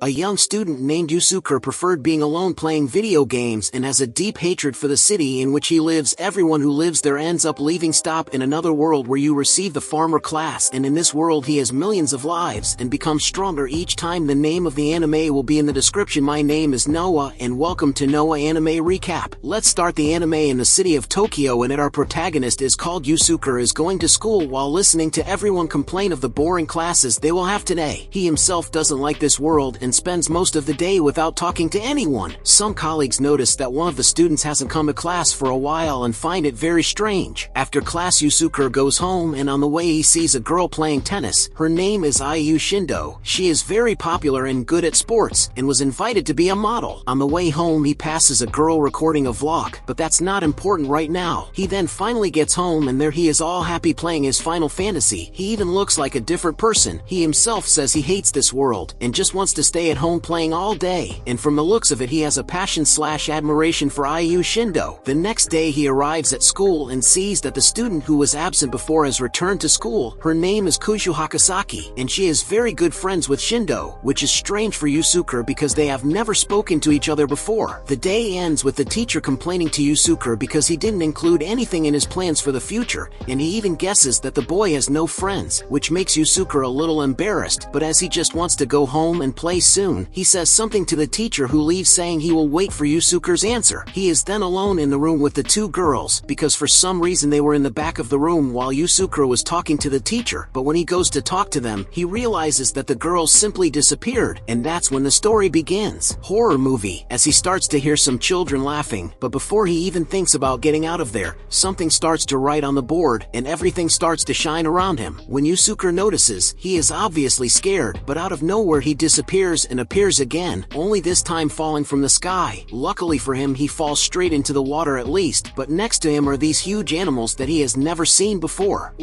A young student named Yusuke preferred being alone playing video games and has a deep hatred for the city in which he lives. Everyone who lives there ends up leaving. Stop in another world where you receive the farmer class, and in this world he has millions of lives and becomes stronger each time. The name of the anime will be in the description. My name is Noah and welcome to Noah Anime Recap. Let's start the anime in the city of Tokyo, and our protagonist is called Yusuke is going to school while listening to everyone complain of the boring classes they will have today. He himself doesn't like this world and spends most of the day without talking to anyone. Some colleagues notice that one of the students hasn't come to class for a while and find it very strange. After class, Yusuke goes home, and on the way he sees a girl playing tennis. Her name is Ayu Shindo. She is very popular and good at sports and was invited to be a model. On the way home he passes a girl recording a vlog, but that's not important right now. He then finally gets home, and there he is all happy playing his Final Fantasy. He even looks like a different person. He himself says he hates this world and just wants to stay at home playing all day, and from the looks of it he has a passion/admiration for Ayu Shindo. The next day he arrives at school and sees that the student who was absent before has returned to school. Her name is Kushu Hakasaki, and she is very good friends with Shindo, which is strange for Yusuke because they have never spoken to each other before. The day ends with the teacher complaining to Yusuke because he didn't include anything in his plans for the future, and he even guesses that the boy has no friends, which makes Yusuke a little embarrassed. But as he just wants to go home and play soon, he says something to the teacher, who leaves saying he will wait for Yusuke's answer. He is then alone in the room with the two girls because for some reason they were in the back of the room while Yusuke was talking to the teacher. But when he goes to talk to them, he realizes that the girls simply disappeared, and that's when the story begins. Horror movie, as he starts to hear some children laughing, but before he even thinks about getting out of there, something starts to write on the board and everything starts to shine around him. When Yusuke notices, he is obviously scared, but out of nowhere he disappears and appears again, only this time falling from the sky. Luckily for him, he falls straight into the water at least, but next to him are these huge animals that he has never seen before.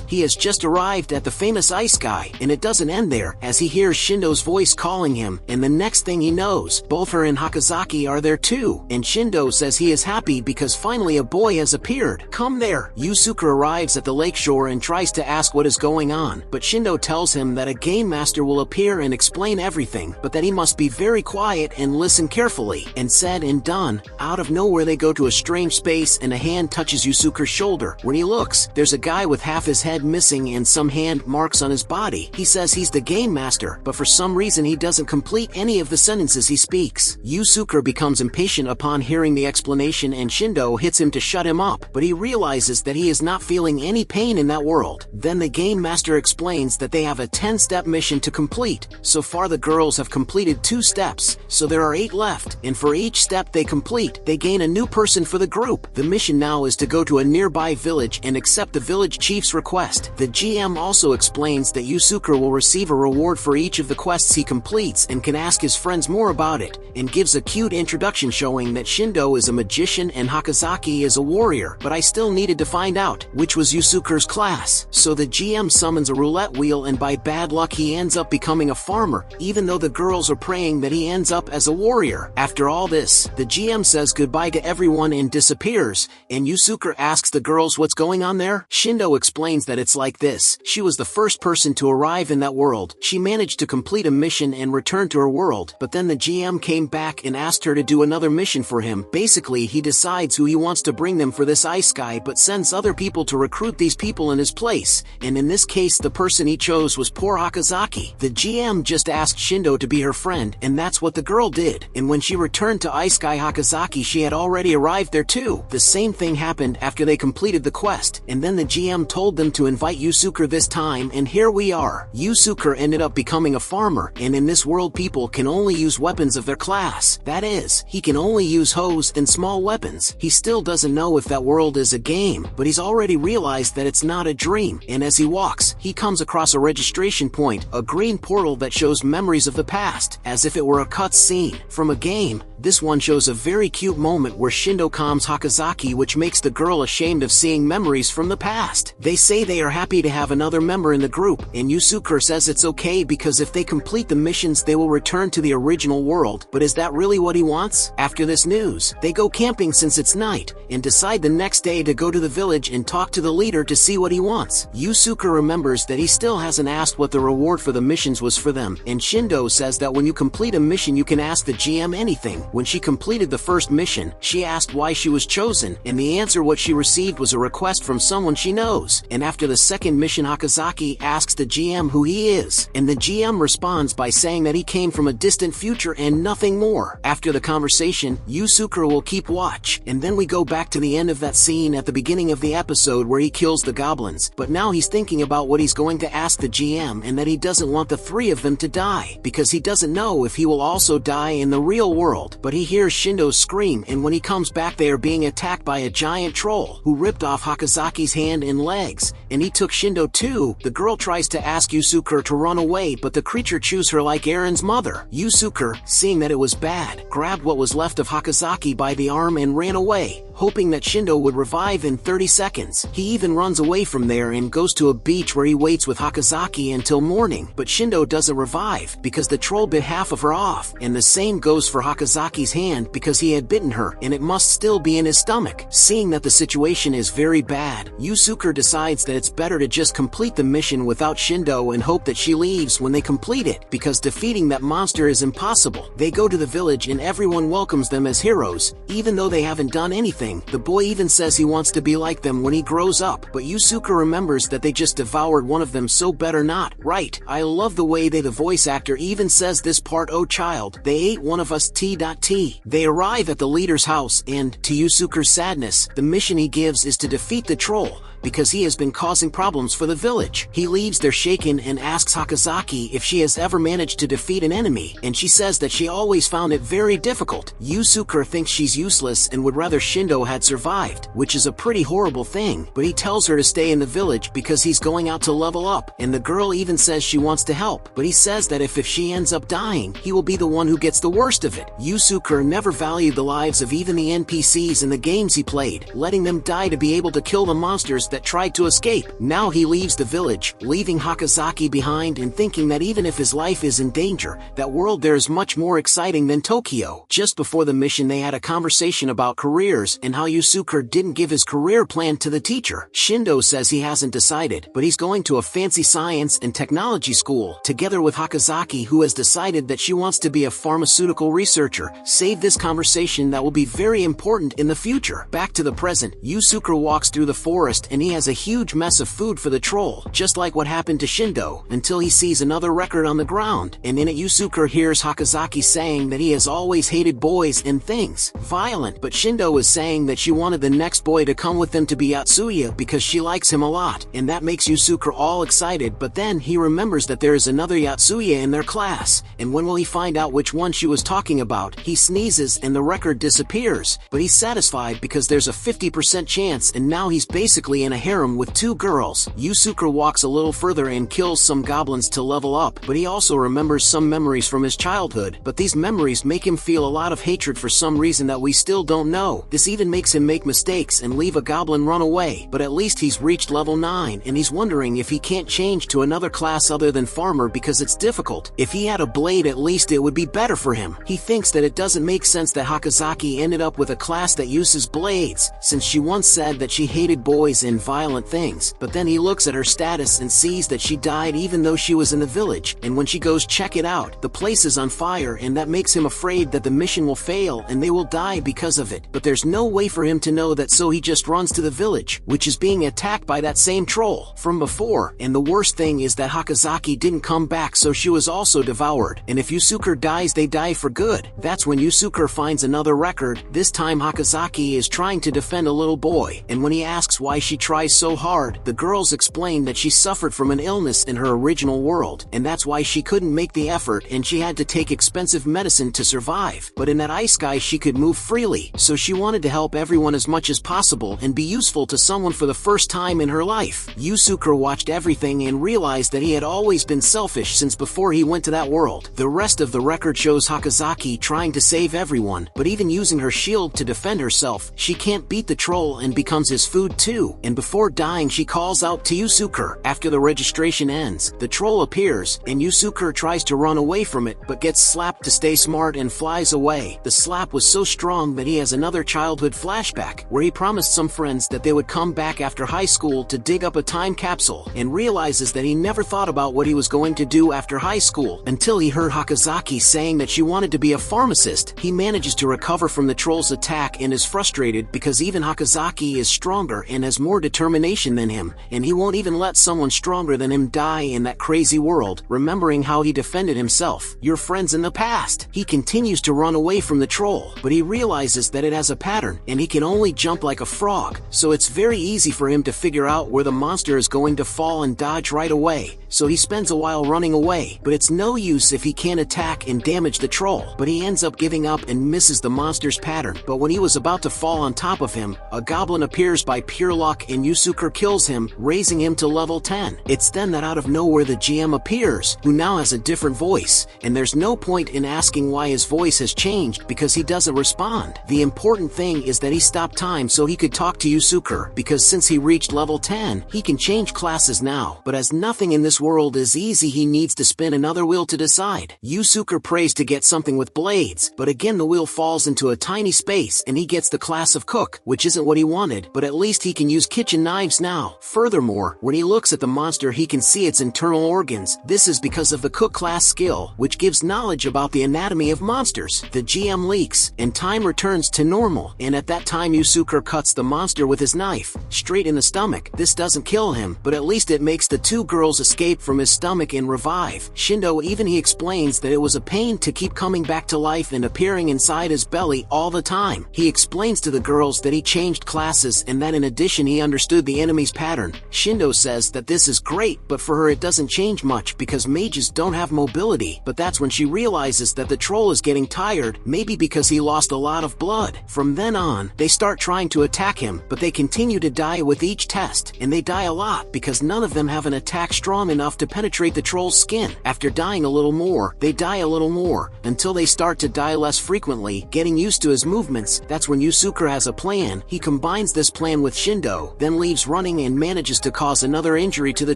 He has just arrived at the famous ice sky, and it doesn't end there, as he hears Shindo's voice calling him, and the next thing he knows, both her and Hakazaki are there too, and Shindo says he is happy because finally a boy has appeared. Come there. Yusuke arrives at the lakeshore and tries to ask what is going on, but Shindo tells him that a game master will appear and explain everything, but that he must be very quiet and listen carefully. And said and done, out of nowhere they go to a strange space and a hand touches Yusuke's shoulder. When he looks, there's a guy with half his head missing and some hand marks on his body. He says he's the game master, but for some reason he doesn't complete any of the sentences he speaks. Yusuke becomes impatient upon hearing the explanation, and Shindo hits him to shut him up, but he realizes that he is not feeling any pain in that world. Then the game master explains that they have a 10-step mission to complete. So far the girls have completed 2 steps, so there are 8 left, and for each step they complete, they gain a new person for the group. The mission now is to go to a nearby village and accept the village chief's request. The GM also explains that Yusuke will receive a reward for each of the quests he completes and can ask his friends more about it, and gives a cute introduction showing that Shindo is a magician and Hakazaki is a warrior, but I still needed to find out which was Yusuke's class. So the GM summons a roulette wheel, and by bad luck he ends up becoming a farmer, even though the girls are praying that he ends up as a warrior. After all this, the GM says goodbye to everyone and disappears, and Yusuke asks the girls what's going on there. Shindo explains that it's like this. She was the first person to arrive in that world. She managed to complete a mission and return to her world, but then the GM came back and asked her to do another mission for him. Basically, he decides who he wants to bring them for this ice sky, but sends other people to recruit these people in his place, and in this case the person he chose was poor Hakazaki. The GM just asked Shindo to be her friend, and that's what the girl did, and when she returned to Ice Sky Hakazaki she had already arrived there too. The same thing happened after they completed the quest, and then the GM told them to invite Yusuke this time, and here we are. Yusuke ended up becoming a farmer, and in this world people can only use weapons of their class. That is, he can only use hoes and small weapons. He still doesn't know if that world is a game, but he's already realized that it's not a dream, and as he walks, he comes across a registration point, a green portal that shows memories of the past, as if it were a cut scene from a game. This one shows a very cute moment where Shindo calms Hakazaki, which makes the girl ashamed of seeing memories from the past. They say they are happy to have another member in the group, and Yusuke says it's okay because if they complete the missions they will return to the original world. But is that really what he wants? After this news, they go camping since it's night, and decide the next day to go to the village and talk to the leader to see what he wants. Yusuke remembers that he still hasn't asked what the reward for the missions was for them, and Shindo Shindo says that when you complete a mission you can ask the GM anything. When she completed the first mission, she asked why she was chosen, and the answer what she received was a request from someone she knows. And after the second mission, Hakozaki asks the GM who he is, and the GM responds by saying that he came from a distant future and nothing more. After the conversation, Yusuke will keep watch, and then we go back to the end of that scene at the beginning of the episode where he kills the goblins, but now he's thinking about what he's going to ask the GM, and that he doesn't want the three of them to die, because he doesn't know if he will also die in the real world. But he hears Shindo scream, and when he comes back they are being attacked by a giant troll, who ripped off Hakozaki's hand and legs, and he took Shindo too. The girl tries to ask Yusuke to run away, but the creature chews her like Aaron's mother. Yusuke, seeing that it was bad, grabbed what was left of Hakozaki by the arm and ran away, hoping that Shindo would revive in 30 seconds. He even runs away from there and goes to a beach where he waits with Hakozaki until morning, but Shindo doesn't revive because the troll bit half of her off, and the same goes for Hakozaki's hand because he had bitten her and it must still be in his stomach. Seeing that the situation is very bad, Yusuke decides that it's better to just complete the mission without Shindo and hope that she leaves when they complete it, because defeating that monster is impossible. They go to the village and everyone welcomes them as heroes, even though they haven't done anything. The boy even says he wants to be like them when he grows up, but Yusuke remembers that they just devoured one of them, so better not, right? I love the way the voice actor even says this part, "Oh child, they ate one of us t.t." They arrive at the leader's house and, to Yusuke's sadness, the mission he gives is to defeat the troll, because he has been causing problems for the village. He leaves there shaken and asks Hakozaki if she has ever managed to defeat an enemy, and she says that she always found it very difficult. Yusuke thinks she's useless and would rather Shindo had survived, which is a pretty horrible thing, but he tells her to stay in the village because he's going out to level up, and the girl even says she wants to help, but he says that if she ends up dying, he will be the one who gets the worst of it. Yusuke never valued the lives of even the NPCs in the games he played, letting them die to be able to kill the monsters that tried to escape. Now he leaves the village, leaving Hakozaki behind and thinking that even if his life is in danger, that world there is much more exciting than Tokyo. Just before the mission they had a conversation about careers and how Yusuke didn't give his career plan to the teacher. Shindo says he hasn't decided, but he's going to a fancy science and technology school, together with Hakozaki, who has decided that she wants to be a pharmaceutical researcher. Save this conversation that will be very important in the future. Back to the present, Yusuke walks through the forest and he has a huge mess of food for the troll, just like what happened to Shindo, until he sees another record on the ground, and in it Yusuke hears Hakozaki saying that he has always hated boys and things violent, but Shindo is saying that she wanted the next boy to come with them to be Yotsuya because she likes him a lot, and that makes Yusuke all excited. But then he remembers that there is another Yotsuya in their class, and when will he find out which one she was talking about? He sneezes and the record disappears, but he's satisfied because there's a 50% chance, and now he's basically in a harem with two girls. Yusuke walks a little further and kills some goblins to level up, but he also remembers some memories from his childhood, but these memories make him feel a lot of hatred for some reason that we still don't know. This even makes him make mistakes and leave a goblin run away, but at least he's reached level 9 and he's wondering if he can't change to another class other than farmer because it's difficult. If he had a blade at least it would be better for him. He thinks that it doesn't make sense that Hakozaki ended up with a class that uses blades, since she once said that she hated boys and violent things, but then he looks at her status and sees that she died even though she was in the village, and when she goes check it out, the place is on fire, and that makes him afraid that the mission will fail and they will die because of it. But there's no way for him to know that, so he just runs to the village, which is being attacked by that same troll from before, and the worst thing is that Hakozaki didn't come back, so she was also devoured, and if Yusuke dies they die for good. That's when Yusuke finds another record. This time Hakozaki is trying to defend a little boy, and when he asks why she tries so hard, the girls explain that she suffered from an illness in her original world, and that's why she couldn't make the effort and she had to take expensive medicine to survive. But in that ice sky she could move freely, so she wanted to help everyone as much as possible and be useful to someone for the first time in her life. Yusuke watched everything and realized that he had always been selfish since before he went to that world. The rest of the record shows Hakozaki trying to save everyone, but even using her shield to defend herself, she can't beat the troll and becomes his food too. And and before dying she calls out to Yusuke. After the registration ends, the troll appears, and Yusuke tries to run away from it but gets slapped to stay smart and flies away. The slap was so strong that he has another childhood flashback, where he promised some friends that they would come back after high school to dig up a time capsule, and realizes that he never thought about what he was going to do after high school until he heard Hakazaki saying that she wanted to be a pharmacist. He manages to recover from the troll's attack and is frustrated because even Hakazaki is stronger and has more determination than him, and he won't even let someone stronger than him die in that crazy world, remembering how he defended himself. Your friends in the past. He continues to run away from the troll, but he realizes that it has a pattern, and he can only jump like a frog, so it's very easy for him to figure out where the monster is going to fall and dodge right away. So he spends a while running away, but it's no use if he can't attack and damage the troll. But he ends up giving up and misses the monster's pattern. But when he was about to fall on top of him, a goblin appears by pure luck and Yusuke kills him, raising him to level 10. It's then that out of nowhere the GM appears, who now has a different voice, and there's no point in asking why his voice has changed because he doesn't respond. The important thing is that he stopped time so he could talk to Yusuke, because since he reached level 10, he can change classes now. But as nothing in this world is easy, he needs to spin another wheel to decide. Yusuke prays to get something with blades, but again the wheel falls into a tiny space and he gets the class of cook, which isn't what he wanted, but at least he can use kitchen knives now. Furthermore, when he looks at the monster he can see its internal organs. This is because of the cook class skill, which gives knowledge about the anatomy of monsters. The GM leaks, and time returns to normal, and at that time Yusuke cuts the monster with his knife, straight in the stomach. This doesn't kill him, but at least it makes the two girls escape from his stomach and revive. Shindo he explains that it was a pain to keep coming back to life and appearing inside his belly all the time. He explains to the girls that he changed classes and that in addition he understood the enemy's pattern. Shindo says that this is great, but for her it doesn't change much because mages don't have mobility. But that's when she realizes that the troll is getting tired, maybe because he lost a lot of blood. From then on, they start trying to attack him, but they continue to die with each test, and they die a lot because none of them have an attack strong enough to penetrate the troll's skin. After dying a little more, they die a little more, until they start to die less frequently, getting used to his movements. That's when Yusuke has a plan. He combines this plan with Shindo, then leaves running and manages to cause another injury to the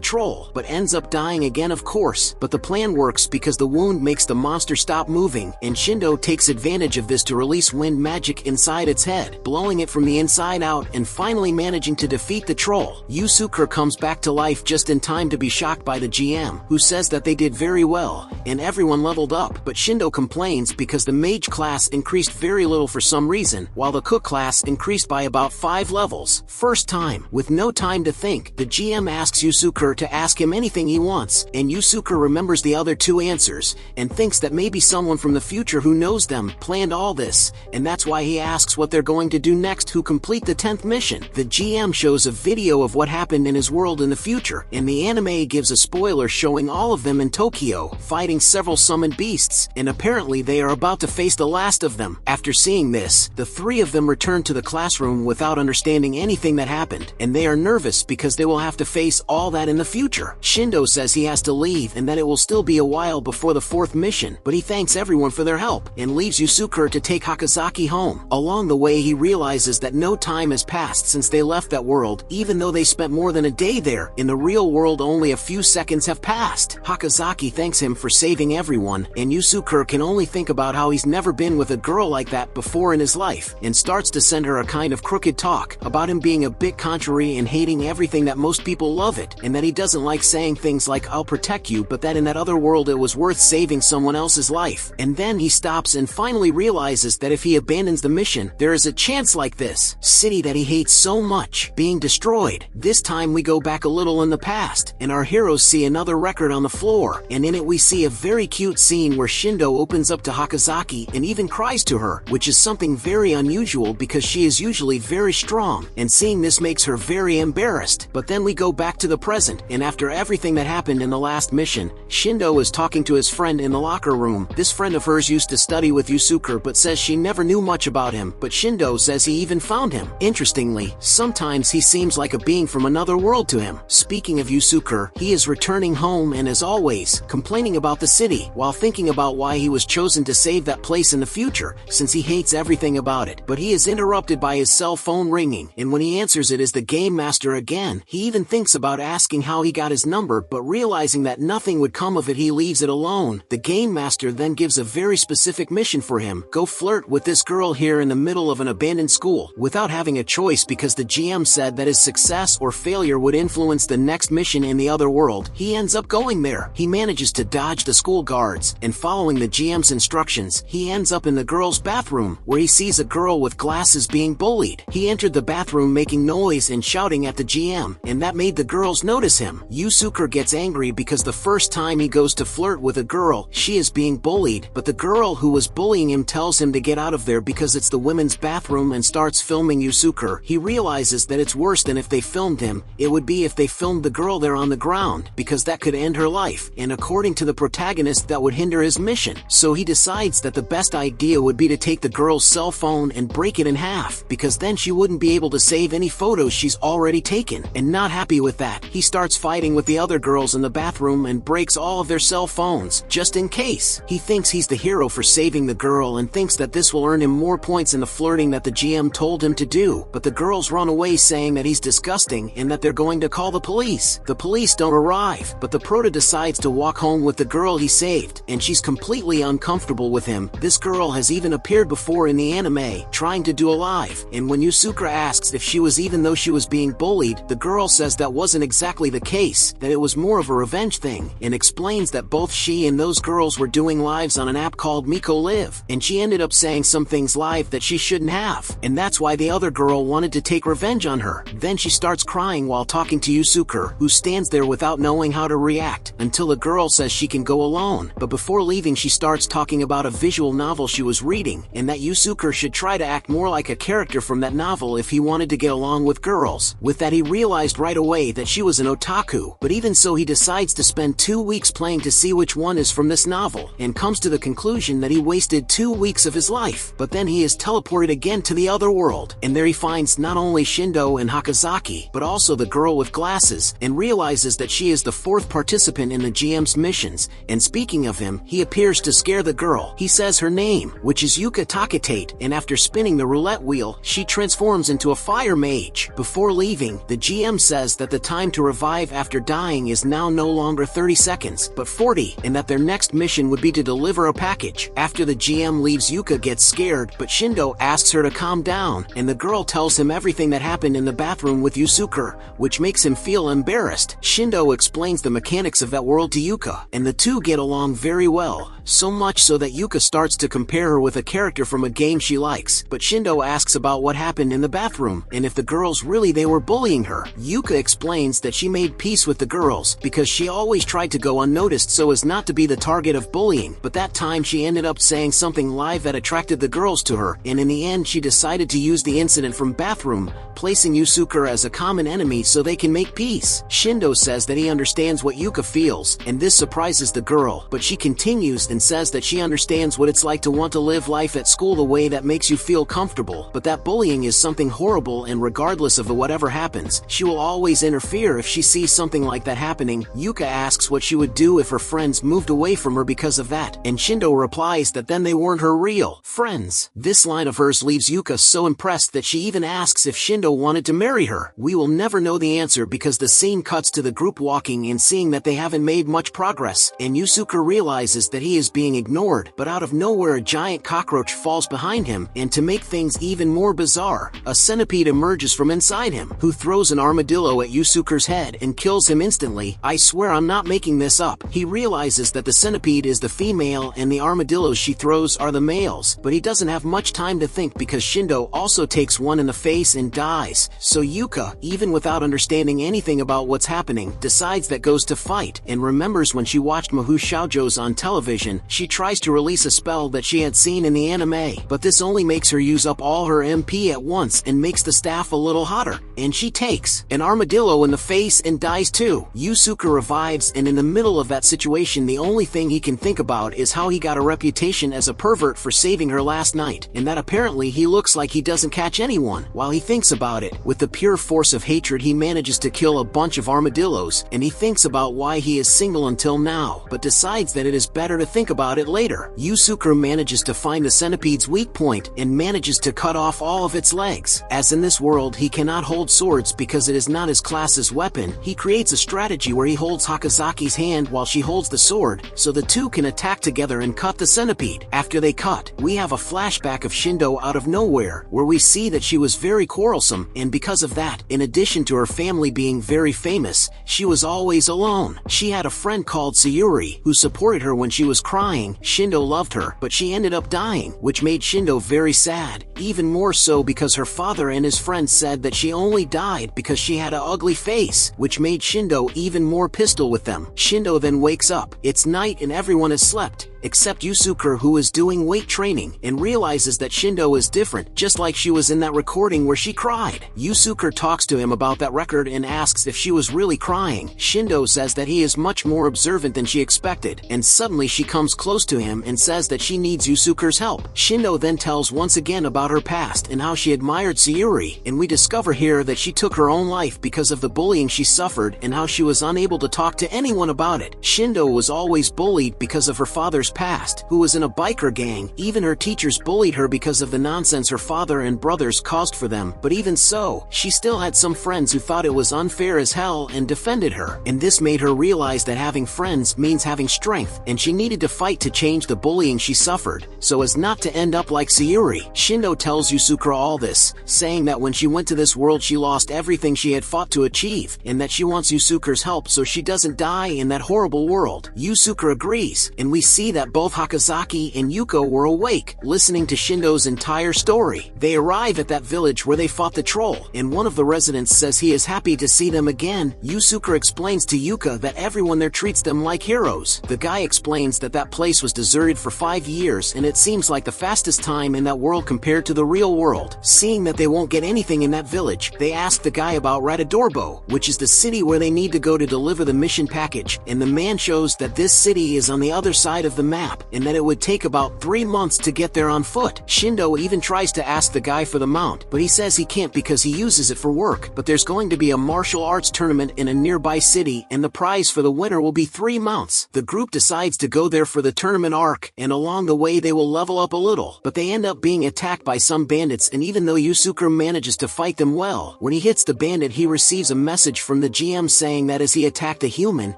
troll, but ends up dying again of course. But the plan works because the wound makes the monster stop moving, and Shindo takes advantage of this to release wind magic inside its head, blowing it from the inside out and finally managing to defeat the troll. Yusuke comes back to life just in time to be shocked by the GM, who says that they did very well, and everyone leveled up, but Shindo complains because the mage class increased very little for some reason, while the cook class increased by about 5 levels. First time, with no time to think, the GM asks Yusuke to ask him anything he wants, and Yusuke remembers the other 2 answers, and thinks that maybe someone from the future who knows them planned all this, and that's why he asks what they're going to do next who complete the 10th mission. The GM shows a video of what happened in his world in the future, and the anime gives a spoiler showing all of them in Tokyo, fighting several summoned beasts, and apparently they are about to face the last of them. After seeing this, the 3 of them return to the classroom without understanding anything that happened, and they are nervous because they will have to face all that in the future. Shindo says he has to leave and that it will still be a while before the 4th mission, but he thanks everyone for their help, and leaves Yusuke to take Hakazaki home. Along the way he realizes that no time has passed since they left that world, even though they spent more than a day there. In the real world only a few seconds have passed. Hakazaki thanks him for saving everyone, and Yusuke can only think about how he's never been with a girl like that before in his life, and starts to send her a kind of crooked talk about him being a bit contrary and hating everything that most people love it, and that he doesn't like saying things like "I'll protect you," but that in that other world it was worth saving someone else's life. And then he stops and finally realizes that if he abandons the mission, there is a chance like this city that he hates so much being destroyed. This time we go back a little in the past, and our heroes see another record on the floor, and in it we see a very cute scene where Shindo opens up to Hakazaki and even cries to her, which is something very unusual because she is usually very strong, and seeing this makes her very embarrassed. But then we go back to the present, and after everything that happened in the last mission, Shindo is talking to his friend in the locker room. This friend of hers used to study with Yusuke but says she never knew much about him, but Shindo says he even found him. Interestingly, sometimes he seems like a being from another world to him. Speaking of Yusuke, he is returning home and as always, complaining about the city, while thinking about why he was chosen to save that place in the future, since he hates everything about it. But he is interrupted by his cell phone ringing, and when he answers it is the game master again. He even thinks about asking how he got his number, but realizing that nothing would come of it, he leaves it alone. The game master then gives a very specific mission for him: go flirt with this girl here in the middle of an abandoned school, without having a choice because the GM said that his success or failure would influence the next mission in the other world. He ends up going there. He manages to dodge the school guards, and following the GM's instructions, he ends up in the girl's bathroom, where he sees a girl with glasses being bullied. He entered the bathroom making noise and shouting at the GM, and that made the girls notice him. Yusuke gets angry because the first time he goes to flirt with a girl, she is being bullied, but the girl who was bullying him tells him to get out of there because it's the women's bathroom, and starts filming Yusuke. He realizes that it's worse than if they filmed him. It would be if they filmed the girl there on the ground, because that could end her life, and according to the protagonist that would hinder his mission. So he decides that the best idea would be to take the girl's cell phone and break it in half, because then she wouldn't be able to save any photos she's already taken. And not happy with that, he starts fighting with the other girls in the bathroom and breaks all of their cell phones, just in case. He thinks he's the hero for saving the girl and thinks that this will earn him more points in the flirting that the GM told him to do, but the girls run away saying that he's disgusting and that they're going to call the police. The police don't arrive, but the prota decides to walk home with the girl he saved, and she's completely uncomfortable with him. This girl has even appeared before in the anime, trying to do a live, and when Yusuke asks if she was, even though she was being bullied, the girl says that wasn't exactly the case, that it was more of a revenge thing, and explains that both she and those girls were doing lives on an app called Miko Live, and she ended up saying some things live that she shouldn't have, and that's why the other girl wanted to take revenge on her. Then she starts crying while talking to Yusuke, who stands there without knowing how to react, until the girl says she can go alone. But before leaving, she starts talking about a visual novel she was reading, and that Yusuke should try to act more like a character from that novel if he wanted to get along with girls. With that, he realized right away that she was an otaku, but even so he decides to spend 2 weeks playing to see which one is from this novel, and comes to the conclusion that he wasted 2 weeks of his life. But then he is teleported again to the other world, and there he finds not only Shindo and Hakazaki, but also the girl with glasses, and realizes that she is the fourth participant in the GM's missions. And speaking of him, he appears to scare the girl. He says her name, which is Yuka Takatate, and after spinning the roulette wheel, she transforms into a fire mage. Before leaving, the GM says that the time to revive after dying is now no longer 30 seconds, but 40, and that their next mission would be to deliver a package. After the GM leaves, Yuka gets scared, but Shindo asks her to calm down, and the girl tells him everything that happened in the bathroom with Yusuke, which makes him feel embarrassed. Shindo explains the mechanics of that world to Yuka, and the two get along very well, so much so that Yuka starts to compare her with a character from a game she likes. But Shindo asks about what happened in the bathroom, and if the girls really they were bullying her. Yuka explains that she made peace with the girls, because she always tried to go unnoticed so as not to be the target of bullying, but that time she ended up saying something live that attracted the girls to her, and in the end she decided to use the incident from bathroom, placing Yusuke as a common enemy so they can make peace. Shindo says that he understands what Yuka feels, and this surprises the girl, but she continues and says that she understands what it's like to want to live life at school the way that makes you feel comfortable, but that bullying is something horrible, and regardless of whatever happens, she will always interfere if she sees something like that happening. Yuka asks what she would do if her friends moved away from her because of that, and Shindo replies that then they weren't her real friends. This line of hers leaves Yuka so impressed that she even asks if Shindo wanted to marry her. We will never know the answer because the scene cuts to the group walking and seeing that they haven't made much progress, and Yusuke realizes that he is being ignored, but out of nowhere a giant cockroach falls behind him, and to make things even more bizarre, a centipede emerges from inside him, who throws an armadillo at Yusuke's head and kills him instantly. I swear I'm not making this up. He realizes that the centipede is the female and the armadillos she throws are the males, but he doesn't have much time to think because Shindo also takes one in the face and dies. So Yuka, even without understanding anything about what's happening, decides that goes to fight, and remembers when she watched Mahou Shoujos on television, she tries to release a spell that she had seen in the anime, but this only makes her use up all her MP at once and makes the staff a little hotter, and she takes an armadillo in the face and dies too. Yusuke revives, and in the middle of that situation the only thing he can think about is how he got a reputation as a pervert for saving her last night, and that apparently he looks like he doesn't catch anyone. While he thinks about it, with the pure force of hatred he manages to kill a bunch of armadillos, and and he thinks about why he is single until now, but decides that it is better to think about it later. Yusuke manages to find the centipede's weak point and manages to cut off all of its legs. As in this world he cannot hold swords because it is not his class's weapon, he creates a strategy where he holds Hakazaki's hand while she holds the sword, so the two can attack together and cut the centipede. After they cut, we have a flashback of Shindo out of nowhere, where we see that she was very quarrelsome, and because of that, in addition to her family being very famous, she was always alone. She had a friend called Sayuri, who supported her when she was crying. Shindo loved her, but she ended up dying, which made Shindo very sad, even more so because her father and his friends said that she only died because she had an ugly face, which made Shindo even more pissed with them. Shindo then wakes up. It's night and everyone has slept, except Yusuke, who is doing weight training, and realizes that Shindo is different, just like she was in that recording where she cried. Yusuke talks to him about that record and asks if she was really crying. Shindo says that he is much more observant than she expected, and suddenly she comes close to him and says that she needs Yusuke's help. Shindo then tells once again about her past and how she admired Sayuri, and we discover here that she took her own life because of the bullying she suffered and how she was unable to talk to anyone about it. Shindo was always bullied because of her father's past, who was in a biker gang. Even her teachers bullied her because of the nonsense her father and brothers caused for them, but even so, she still had some friends who thought it was unfair as hell and defended her, and this made her realize that having friends means having strength, and she needed to fight to change the bullying she suffered, so as not to end up like Sayuri. Shindo tells Yusuke all this, saying that when she went to this world she lost everything she had fought to achieve, and that she wants Yusuke's help so she doesn't die in that horrible world. Yusuke agrees, and we see that both Hakazaki and Yuko were awake, listening to Shindo's entire story. They arrive at that village where they fought the troll, and one of the residents says he is happy to see them again. Yusuke explains to Yuka that everyone there treats them like heroes. The guy explains that that place was deserted for 5 years, and it seems like the fastest time in that world compared to the real world. Seeing that they won't get anything in that village, they ask the guy about Radadorbo, which is the city where they need to go to deliver the mission package, and the man shows that this city is on the other side of the map, and that it would take about 3 months to get there on foot. Shindo even tries to ask the guy for the mount, but he says he can't because he uses it for work. But there's going to be a martial arts tournament in a nearby city, and the prize for the winner will be 3 mounts. The group decides to go there for the tournament arc, and along the way they will level up a little, but they end up being attacked by some bandits, and even though Yusuke manages to fight them well, when he hits the bandit he receives a message from the GM saying that as he attacked a human,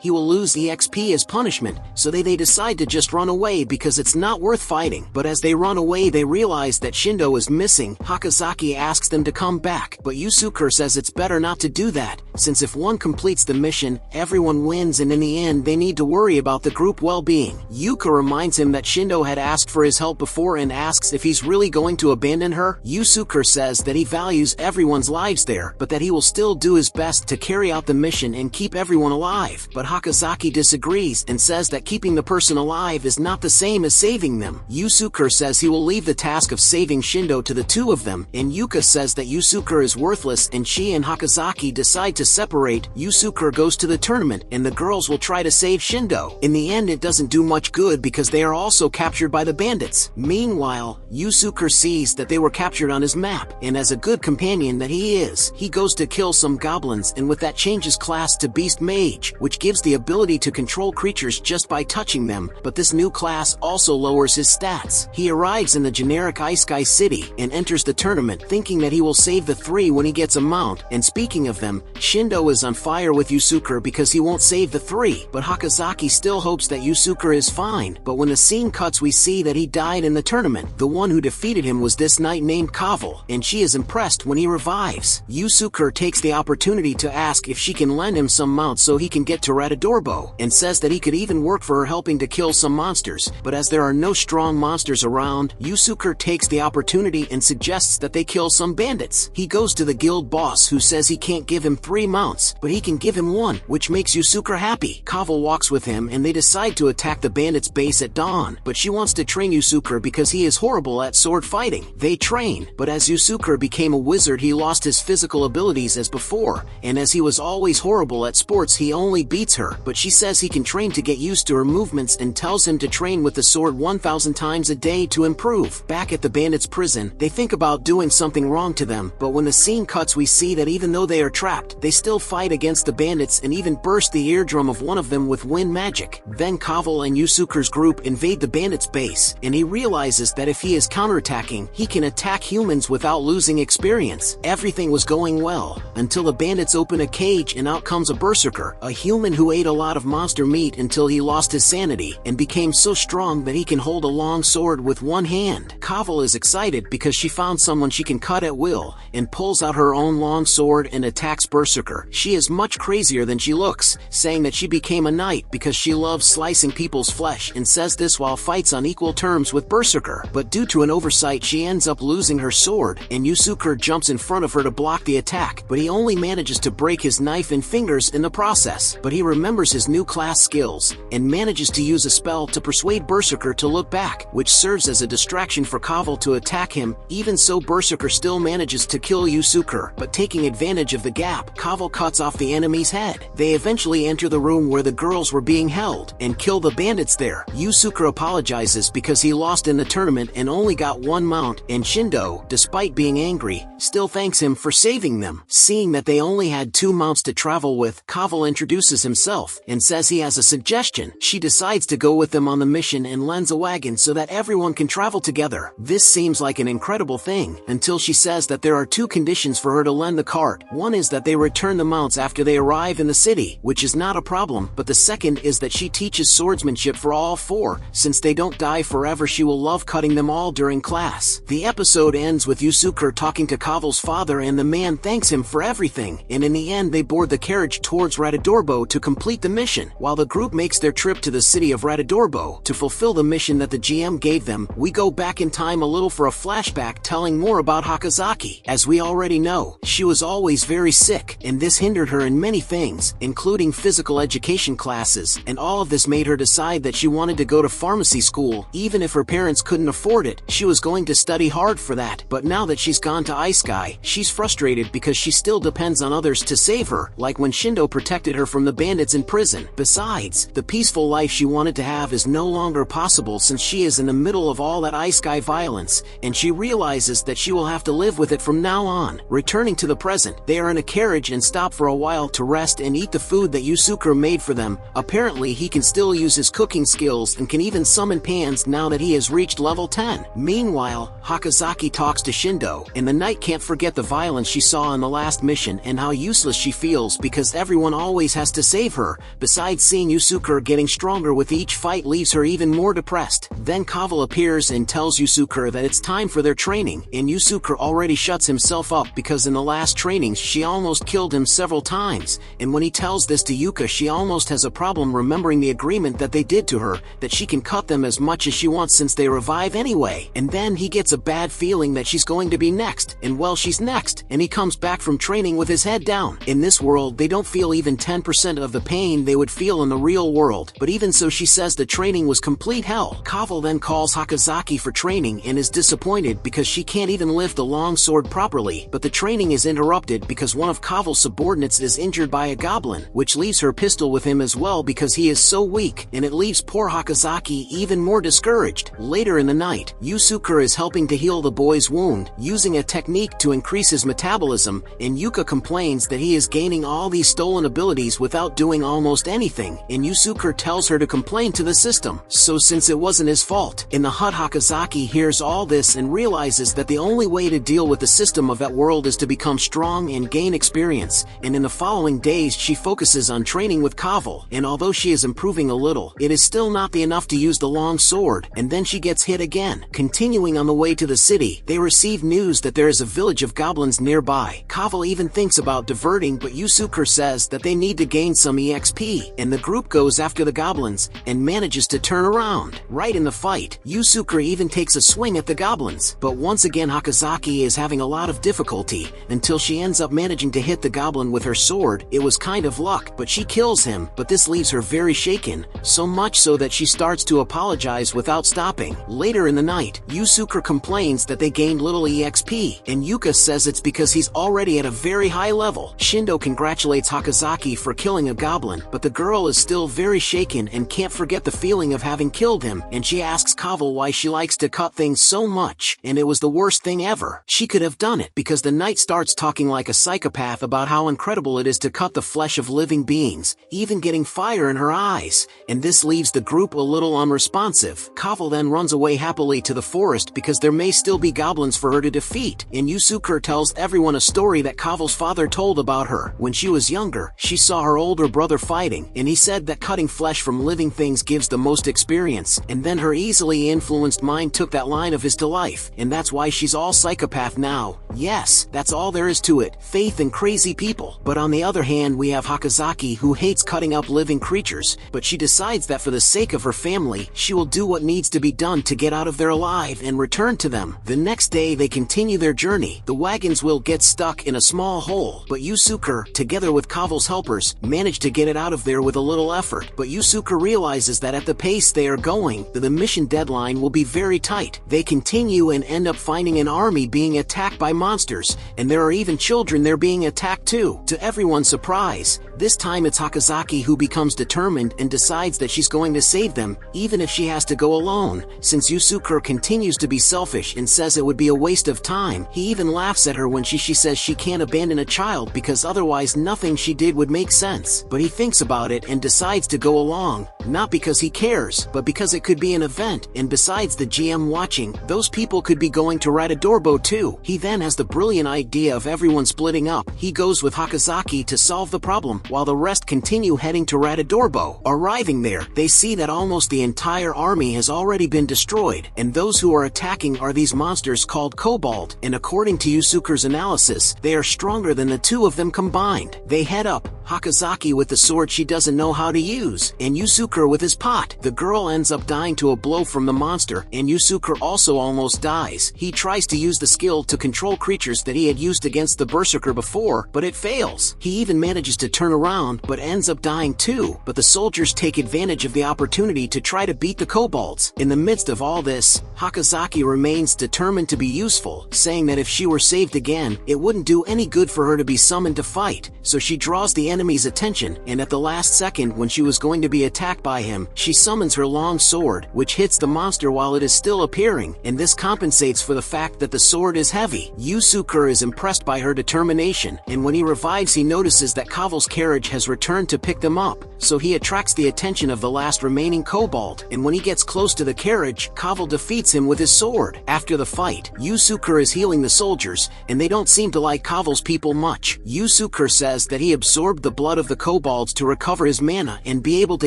he will lose EXP as punishment, so they decide to just run away because it's not worth fighting. But as they run away they realize that Shindo is missing. Hakazaki asks them to come back, but Yusuke says it's better not to do that, since if one completes the mission, everyone wins, and in the end they need to worry about the group well-being. Yuka reminds him that Shindo had asked for his help before and asks if he's really going to abandon her. Yusuke says that he values everyone's lives there, but that he will still do his best to carry out the mission and keep everyone alive. But Hakazaki disagrees and says that keeping the person alive is not the same as saving them. Yusuke says he will leave the task of saving Shindo to the two of them, and Yuka says that Yusuke is worthless, and she and Hakazaki decide to separate. Yusuke goes to the tournament, and the girls will try to save Shindo. In the end it doesn't do much good because they are also captured by the bandits. Meanwhile, Yusuke sees that they were captured on his map, and as a good companion that he is, he goes to kill some goblins, and with that changes class to Beast Mage, which gives the ability to control creatures just by touching them, but this new class also lowers his stats. He arrives in the generic Ice Sky City and enters the tournament thinking that he will save the three when he gets a mount, and speaking of them, Shindo is on fire with Yusuke because he won't save the three, but Hakazaki still hopes that Yusuke is fine. But when the scene cuts we see that he died in the tournament. The one who defeated him was this knight named Kaval, and she is impressed when he revives. Yusuke takes the opportunity to ask if she can lend him some mounts so he can get to Radadorbo, and says that he could even work for her helping to kill some monsters, but as there are no strong monsters around, Yusuke takes the opportunity and suggests that they kill some bandits. He goes to the guild boss who says he can't give him 3 mounts, but he can give him 1, which makes Yusuke happy. Kaval walks with him and they decide to attack the bandits' base at dawn, but she wants to train Yusuke because he is horrible at sword fighting. They train, but as Yusuke became a wizard he lost his physical abilities as before, and as he was always horrible at sports he only beats her, but she says he can train to get used to her movements and tells him to train with the sword 1,000 times a day to improve. Back at the bandits' prison, they think about doing something wrong to them, but when the scene cuts we see that even though they are trapped, they still fight against the bandits bandits and even burst the eardrum of one of them with wind magic. Then Kaval and Yusuke's group invade the bandits' base, and he realizes that if he is counterattacking, he can attack humans without losing experience. Everything was going well, until the bandits open a cage and out comes a berserker, a human who ate a lot of monster meat until he lost his sanity, and became so strong that he can hold a long sword with one hand. Kaval is excited because she found someone she can cut at will, and pulls out her own long sword and attacks Berserker. She is much crazier than she looks, saying that she became a knight because she loves slicing people's flesh, and says this while fights on equal terms with Berserker. But due to an oversight, she ends up losing her sword, and Yusuke jumps in front of her to block the attack, but he only manages to break his knife and fingers in the process. But he remembers his new class skills, and manages to use a spell to persuade Berserker to look back, which serves as a distraction for Kaval to attack him. Even so, Berserker still manages to kill Yusuke, but taking advantage of the gap, Kaval cuts off the enemy's head. They eventually enter the room where the girls were being held, and kill the bandits there. Yusuke apologizes because he lost in the tournament and only got one mount, and Shindo, despite being angry, still thanks him for saving them. Seeing that they only had 2 mounts to travel with, Kaval introduces himself, and says he has a suggestion. She decides to go with them on the mission and lends a wagon so that everyone can travel together. This seems like an incredible thing, until she says that there are 2 conditions for her to lend the cart. One is that they return the mounts after they arrive in the city, which is not a problem, but the second is that she teaches swordsmanship for all 4. Since they don't die forever, she will love cutting them all during class. The episode ends with Yusuke talking to Kaval's father, and the man thanks him for everything, and in the end they board the carriage towards Radadorbo to complete the mission. While the group makes their trip to the city of Radadorbo to fulfill the mission that the GM gave them, we go back in time a little for a flashback telling more about Hakazaki. As we already know, she was always very sick, and this hindered her in many things, including physical education classes, and all of this made her decide that she wanted to go to pharmacy school. Even if her parents couldn't afford it, she was going to study hard for that. But now that she's gone to Ice Sky, she's frustrated because she still depends on others to save her, like when Shindo protected her from the bandits in prison. Besides, the peaceful life she wanted to have is no longer possible since she is in the middle of all that Ice Sky violence, and she realizes that she will have to live with it from now on. Returning to the present, they are in a carriage and stop for a while to rest and eat the food that Yusuke made for them. Apparently he can still use his cooking skills and can even summon pans now that he has reached level 10. Meanwhile, Hakazaki talks to Shindo, and the knight can't forget the violence she saw in the last mission and how useless she feels because everyone always has to save her. Besides, seeing Yusuke getting stronger with each fight leaves her even more depressed. Then Kaval appears and tells Yusuke that it's time for their training, and Yusuke already shuts himself up because in the last trainings she almost killed him several times, and when he tells this to Yuka, she almost has a problem remembering the agreement that they did to her, that she can cut them as much as she wants since they revive anyway. And then he gets a bad feeling that she's going to be next, and well, she's next, and he comes back from training with his head down. In this world, they don't feel even 10% of the pain they would feel in the real world, but even so, she says the training was complete hell. Kaval then calls Hakazaki for training and is disappointed because she can't even lift the long sword properly, but the training is interrupted because one of Kaval's subordinates is injured by a goblin, which leaves her pistol with him as well because he is so weak, and it leaves poor Hakazaki even more discouraged. Later in the night, Yusuke is helping to heal the boy's wound, using a technique to increase his metabolism, and Yuka complains that he is gaining all these stolen abilities without doing almost anything, and Yusuke tells her to complain to the system, so since it wasn't his fault. In the hut, Hakazaki hears all this and realizes that the only way to deal with the system of that world is to become strong and gain experience, and in the following days she focuses on training with Kaval, and although she is improving a little, it is still not enough to use the long sword, and then she gets hit again. Continuing on the way to the city, they receive news that there is a village of goblins nearby. Kaval even thinks about diverting, but Yusuke says that they need to gain some EXP, and the group goes after the goblins, and manages to turn around. Right in the fight, Yusuke even takes a swing at the goblins, but once again Hakazaki is having a lot of difficulty, until she ends up managing to hit the goblin with her sword. It was kind of luck, but she kills him, but this leaves her very shaken, so much so that she starts to apologize without stopping. Later in the night, Yusuke complains that they gained little EXP, and Yuka says it's because he's already at a very high level. Shindo congratulates Hakazaki for killing a goblin, but the girl is still very shaken and can't forget the feeling of having killed him, and she asks Kaval why she likes to cut things so much, and it was the worst thing ever. She could have done it because the knight starts talking like a psychopath about how incredible it is to cut the the flesh of living beings, even getting fire in her eyes, and this leaves the group a little unresponsive. Kaval then runs away happily to the forest because there may still be goblins for her to defeat, and Yusuke tells everyone a story that Kaval's father told about her. When she was younger, she saw her older brother fighting, and he said that cutting flesh from living things gives the most experience, and then her easily influenced mind took that line of his to life, and that's why she's all psychopath now. Yes, that's all there is to it, faith in crazy people. But on the other hand, we have Hakazaki, who hates cutting up living creatures, but she decides that for the sake of her family, she will do what needs to be done to get out of there alive and return to them. The next day they continue their journey. The wagon's wheel gets stuck in a small hole, but Yusuke, together with Kaval's helpers, manage to get it out of there with a little effort. But Yusuke realizes that at the pace they are going, the mission deadline will be very tight. They continue and end up finding an army being attacked by monsters, and there are even children there being attacked too. To everyone's surprise, this time it's Hakazaki who becomes determined and decides that she's going to save them, even if she has to go alone. Since Yusuke continues to be selfish and says it would be a waste of time, he even laughs at her when she says she can't abandon a child because otherwise nothing she did would make sense. But he thinks about it and decides to go along, not because he cares, but because it could be an event, and besides the GM watching, those people could be going to Radadorbo too. He then has the brilliant idea of everyone splitting up. He goes with Hakazaki to solve the problem, while the rest continue heading to Radadorbo. Arriving there, they see that almost the entire army has already been destroyed, and those who are attacking are these monsters called Kobold, and according to Yusuke's analysis, they are stronger than the two of them combined. They head up, Hakazaki with the sword she doesn't know how to use, and Yusuke with his pot. The girl ends up dying to a blow from the monster, and Yusuke also almost dies. He tries to use the skill to control creatures that he had used against the berserker before, but it fails. He even manages to turn around, but ends up dying too. But the soldiers take advantage of the opportunity to try to beat the kobolds. In the midst of all this, Hakazaki remains determined to be useful, saying that if she were saved again, it wouldn't do any good for her to be summoned to fight. So she draws the enemy's attention, and at the last second when she was going to be attacked by him, she summons her long sword, which hits the monster while it is still appearing, and this compensates for the fact that the sword is heavy. Yusuke is impressed by her determination, and when he revives he notices that Kaval's carriage has returned to pick them up, so he attracts the attention of the last remaining kobold, and when he gets close to the carriage, Kaval defeats him with his sword. After the fight, Yusuke is healing the soldiers, and they don't seem to like Kaval's people much. Yusuke says that he absorbed the blood of the kobolds to recover his mana and be able to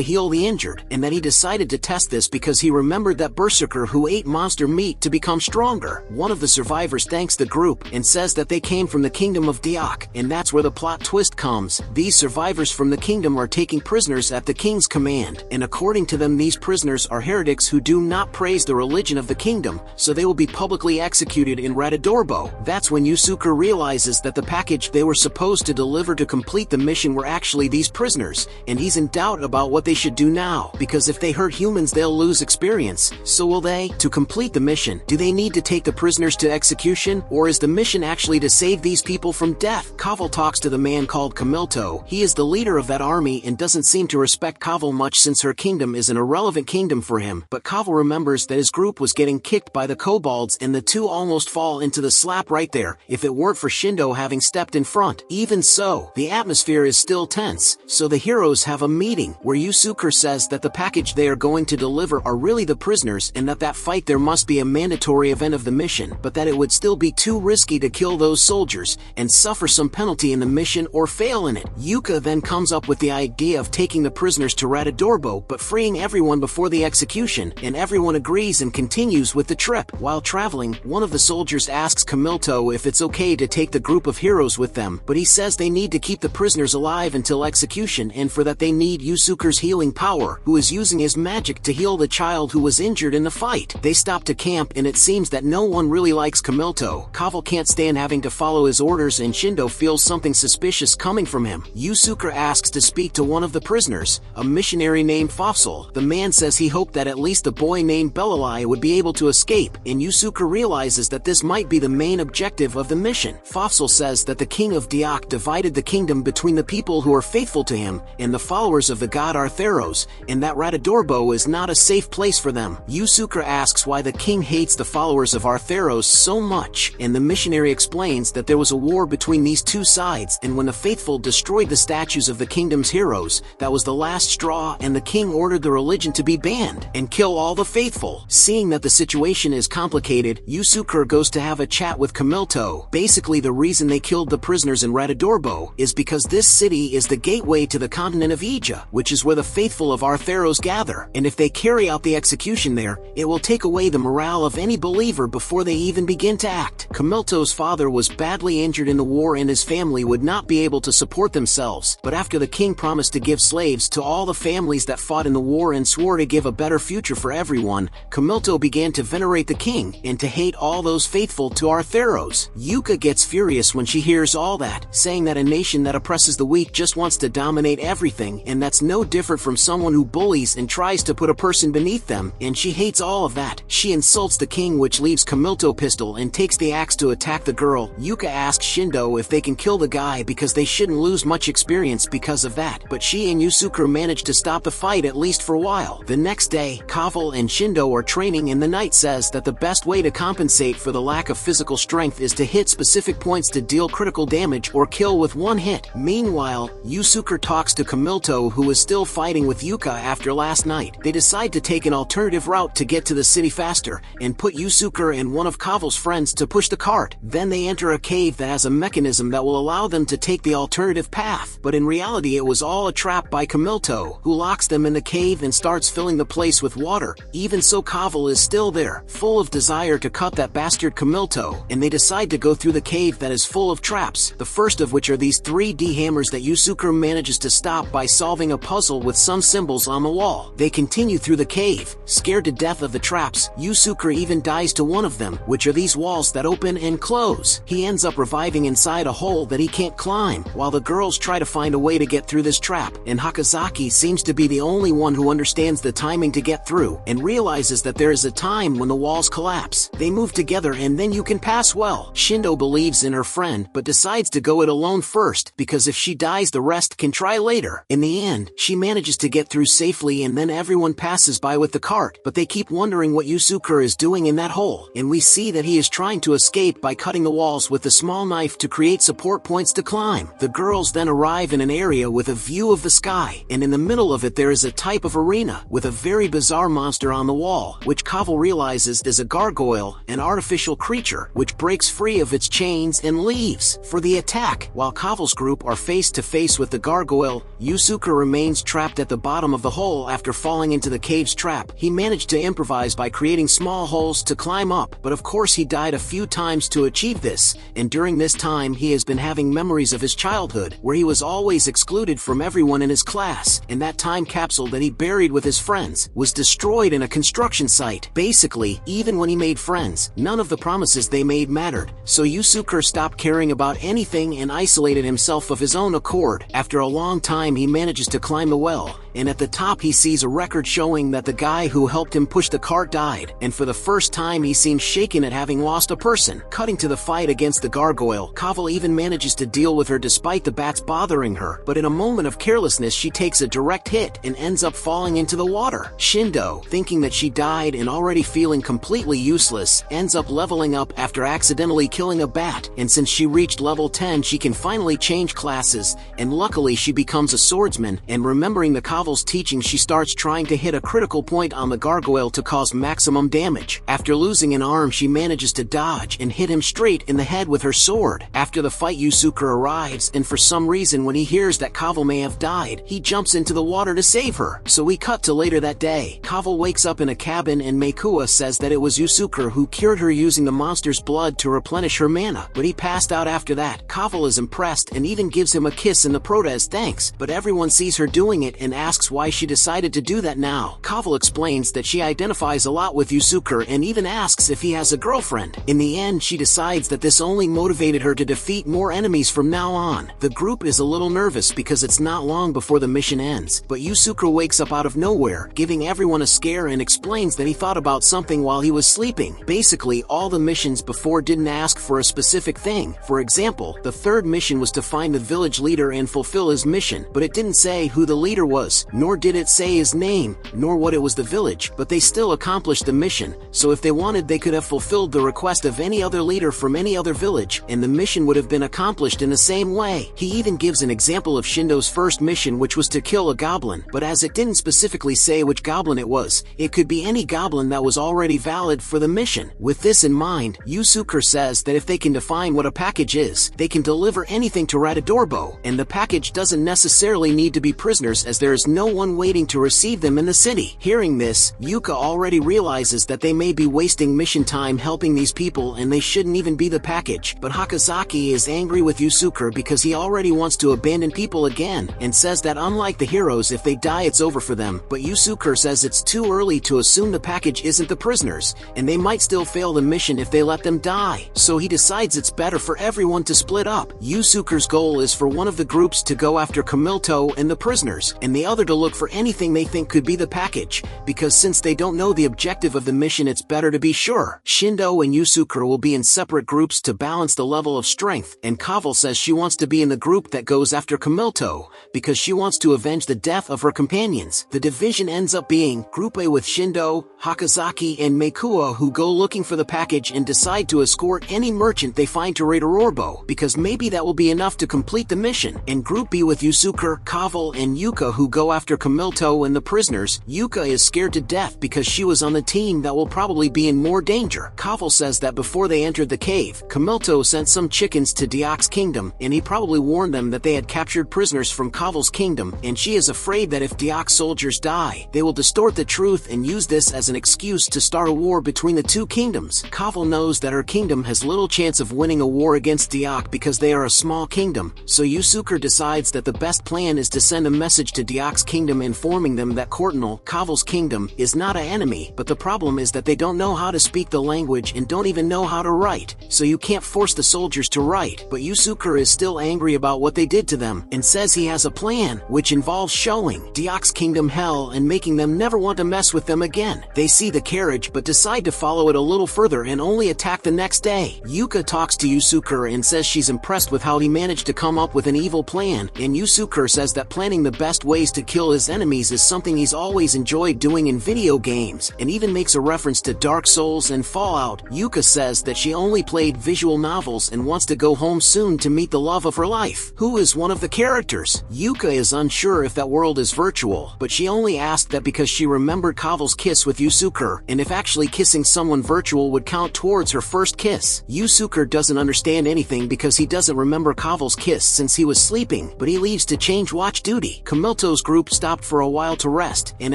heal the injured, and that he decided to test this because he remembered that berserker who ate monster meat to become stronger. One of the survivors thanks the group and says that they came from the kingdom of Diak, and that's where the plot twist comes. These survivors from the kingdom are taking prisoners at the king's command, and according to them these prisoners are heretics who do not praise the religion of the kingdom, so they will be publicly executed in Radadorbo. That's when Yusuke realizes that the package they were supposed to deliver to complete the mission were actually these prisoners, and he's in doubt about what they should do now, because if they hurt humans they'll lose experience. So will they? To complete the mission, do they need to take the prisoners to execution, or is the mission actually to save these people from death? Kaval talks to the man called Camilto. He is the leader of that army and doesn't seem to respect Kaval much since her kingdom is an irrelevant kingdom for him, but Kaval remembers that his group was getting kicked by the kobolds and the two almost fall into the slap right there, if it weren't for Shindo having stepped in front. Even so, the atmosphere is still tense, so the heroes have a meeting where Yusuke says that the package they are going to deliver are really the prisoners and that fight there must be a mandatory event of the mission, but that it would still be too risky to kill those soldiers and suffer some penalty in the mission or fail in it. Yuka then comes up with the idea of taking the prisoners to Radadorbo but freeing everyone before the execution, and everyone agrees and continues with the trip. While traveling, one of the soldiers asks Camilto if it's okay to take the group of heroes with them, but he says they need to keep the prisoners alive until execution, and for that they need Yusuke's healing power, who is using his magic to heal the child who was injured in the fight. They stop to camp and it seems that no one really likes Camilto. Kaval can't stand having to follow his orders and Shindo feels something suspicious coming from him. Yusuke asks to speak to one of the prisoners, a missionary named Fossil. The man says he hoped that at least a boy named Belalai would be able to escape, and Yusuke realizes that this might be the main objective of the mission. Fossil says that the king of Diak divided the kingdom between the people who are faithful to him and the followers of the god Artheros, and that Radadorbo is not a safe place for them. Yusuke asks why the king hates the followers of Artheros so much, and the missionary explains that there was a war between these two sides, and when the faithful faithful destroyed the statues of the kingdom's heroes. That was the last straw, and the king ordered the religion to be banned and kill all the faithful. Seeing that the situation is complicated, Yusuke goes to have a chat with Camilto. Basically, the reason they killed the prisoners in Radadorbo is because this city is the gateway to the continent of Egypt, which is where the faithful of Artheros gather, and if they carry out the execution there, it will take away the morale of any believer before they even begin to act. Camilto's father was badly injured in the war and his family would not be able to support themselves, but after the king promised to give slaves to all the families that fought in the war and swore to give a better future for everyone, Camilto began to venerate the king and to hate all those faithful to Artheros. Yuka gets furious when she hears all that, saying that a nation that oppresses the weak just wants to dominate everything, and that's no different from someone who bullies and tries to put a person beneath them, and she hates all of that. She insults the king, which leaves Camilto pistol and takes the axe to attack the girl. Yuka asks Shindo if they can kill the guy because they shouldn't lose much experience because of that, but she and Yusuke manage to stop the fight at least for a while. The next day, Kaval and Shindo are training and the knight says that the best way to compensate for the lack of physical strength is to hit specific points to deal critical damage or kill with one hit. Meanwhile, Yusuke talks to Camilto, who is still fighting with Yuka after last night. They decide to take an alternative route to get to the city faster and put Yusuke and one of Kaval's friends to push the cart. Then they enter a cave that has a mechanism that will allow them to take the alternative path, but in reality it was all a trap by Camilto, who locks them in the cave and starts filling the place with water. Even so, Kaval is still there, full of desire to cut that bastard Camilto, and they decide to go through the cave that is full of traps, the first of which are these 3D hammers that Yusuke manages to stop by solving a puzzle with some symbols on the wall. They continue through the cave, scared to death of the traps. Yusuke even dies to one of them, which are these walls that open and close. He ends up reviving inside a hole that he can't climb, while the girls try to find a way to get through this trap, and Hakazaki seems to be the only one who understands the timing to get through, and realizes that there is a time when the walls collapse. They move together and then you can pass well. Shindo believes in her friend, but decides to go it alone first, because if she dies the rest can try later. In the end, she manages to get through safely and then everyone passes by with the cart, but they keep wondering what Yusuke is doing in that hole, and we see that he is trying to escape by cutting the walls with a small knife to create support points to climb. The girls then arrive in an area with a view of the sky, and in the middle of it there is a type of arena with a very bizarre monster on the wall, which Kaval realizes is a gargoyle, an artificial creature, which breaks free of its chains and leaves for the attack. While Kaval's group are face to face with the gargoyle, Yusuke remains trapped at the bottom of the hole after falling into the cave's trap. He managed to improvise by creating small holes to climb up, but of course he died a few times to achieve this, and during this time he has been having memories of his childhood, where he was always excluded from everyone in his class, and that time capsule that he buried with his friends was destroyed in a construction site. Basically, even when he made friends, none of the promises they made mattered, so Yusuke stopped caring about anything and isolated himself of his own accord. After a long time he manages to climb the well, and at the top he sees a record showing that the guy who helped him push the cart died, and for the first time he seems shaken at having lost a person. Cutting to the fight against the gargoyle, Kaval even manages to deal with her despite the bats bothering her, but in a moment of carelessness she takes a direct hit and ends up falling into the water. Shindo, thinking that she died and already feeling completely useless, ends up leveling up after accidentally killing a bat, and since she reached level 10 she can finally change classes, and luckily she becomes a swordsman, and remembering the Kaval's teaching she starts trying to hit a critical point on the gargoyle to cause maximum damage. After losing an arm she manages to dodge and hit him straight in the head with her sword. After the fight Yusuke arrives, and for some reason when he hears that Kaval may have died, he jumps into the water to save her. So we cut to later that day. Kaval wakes up in a cabin and Meikua says that it was Yusuke who cured her using the monster's blood to replenish her mana, but he passed out after that. Kaval is impressed and even gives him a kiss in the prota as thanks, but everyone sees her doing it and asks why she decided to do that now. Kaval explains that she identifies a lot with Yusuke and even asks if he has a girlfriend. In the end she decides that this only motivated her to defeat more enemies from now on. The group is a little nervous because it's not long before the mission ends, but Yusuke wakes up out of nowhere, giving everyone a scare and explains that he thought about something while he was sleeping. Basically, all the missions before didn't ask for a specific thing. For example, the third mission was to find the village leader and fulfill his mission, but it didn't say who the leader was, nor did it say his name, nor what it was the village, but they still accomplished the mission, so if they wanted they could have fulfilled the request of any other leader from any other village, and the mission would have been accomplished in the same way. way. He even gives an example of Shindo's first mission, which was to kill a goblin, but as it didn't specifically say which goblin it was, it could be any goblin that was already valid for the mission. With this in mind, Yusuke says that if they can define what a package is, they can deliver anything to Radadorbo, and the package doesn't necessarily need to be prisoners as there is no one waiting to receive them in the city. Hearing this, Yuka already realizes that they may be wasting mission time helping these people and they shouldn't even be the package, but Hakozaki is angry with Yusuke because he already wants to abandon people again, and says that unlike the heroes, if they die it's over for them, but Yusuke says it's too early to assume the package isn't the prisoners, and they might still fail the mission if they let them die, so he decides it's better for everyone to split up. Yusuke's goal is for one of the groups to go after Kamilto and the prisoners, and the other to look for anything they think could be the package, because since they don't know the objective of the mission it's better to be sure. Shindo and Yusuke will be in separate groups to balance the level of strength, and Kaval says she wants to be in the group that goes after Kamilto, because she wants to avenge the death of her companions. The division ends up being Group A with Shindo, Hakozaki, and Meikua, who go looking for the package and decide to escort any merchant they find to Radadorbo, because maybe that will be enough to complete the mission. And Group B with Yusuke, Kaval, and Yuka, who go after Kamilto and the prisoners. Yuka is scared to death because she was on the team that will probably be in more danger. Kaval says that before they entered the cave, Kamilto sent some chickens to Diok's kingdom, and he probably warned them that they had captured prisoners from Kaval's kingdom, and she is afraid that if Diok's soldiers die, they will distort the truth and use this as an excuse to start a war between the two kingdoms. Kaval knows that her kingdom has little chance of winning a war against Diok because they are a small kingdom, so Yusuke decides that the best plan is to send a message to Diok's kingdom informing them that Kortenal, Kaval's kingdom, is not an enemy, but the problem is that they don't know how to speak the language and don't even know how to write, so you can't force the soldiers to write. But Yusuke is still angry about what they did to them, and says he has a plan, which involves showing Diok's kingdom hell and making them never want to mess with them again. They see the carriage but decide to follow it a little further and only attack the next day. Yuka talks to Yusuke and says she's impressed with how he managed to come up with an evil plan, and Yusuke says that planning the best ways to kill his enemies is something he's always enjoyed doing in video games, and even makes a reference to Dark Souls and Fallout. Yuka says that she only played visual novels and wants to go home soon to meet the love of her life, who is one of the characters. Yuka is unsure if that world is virtual, but she only asked that because she remembered Kaval's kiss with Yusuke, and if actually kissing someone virtual would count towards her first kiss. Yusuke doesn't understand anything because he doesn't remember Kaval's kiss since he was sleeping, but he leaves to change watch duty. Kamilto's group stopped for a while to rest, and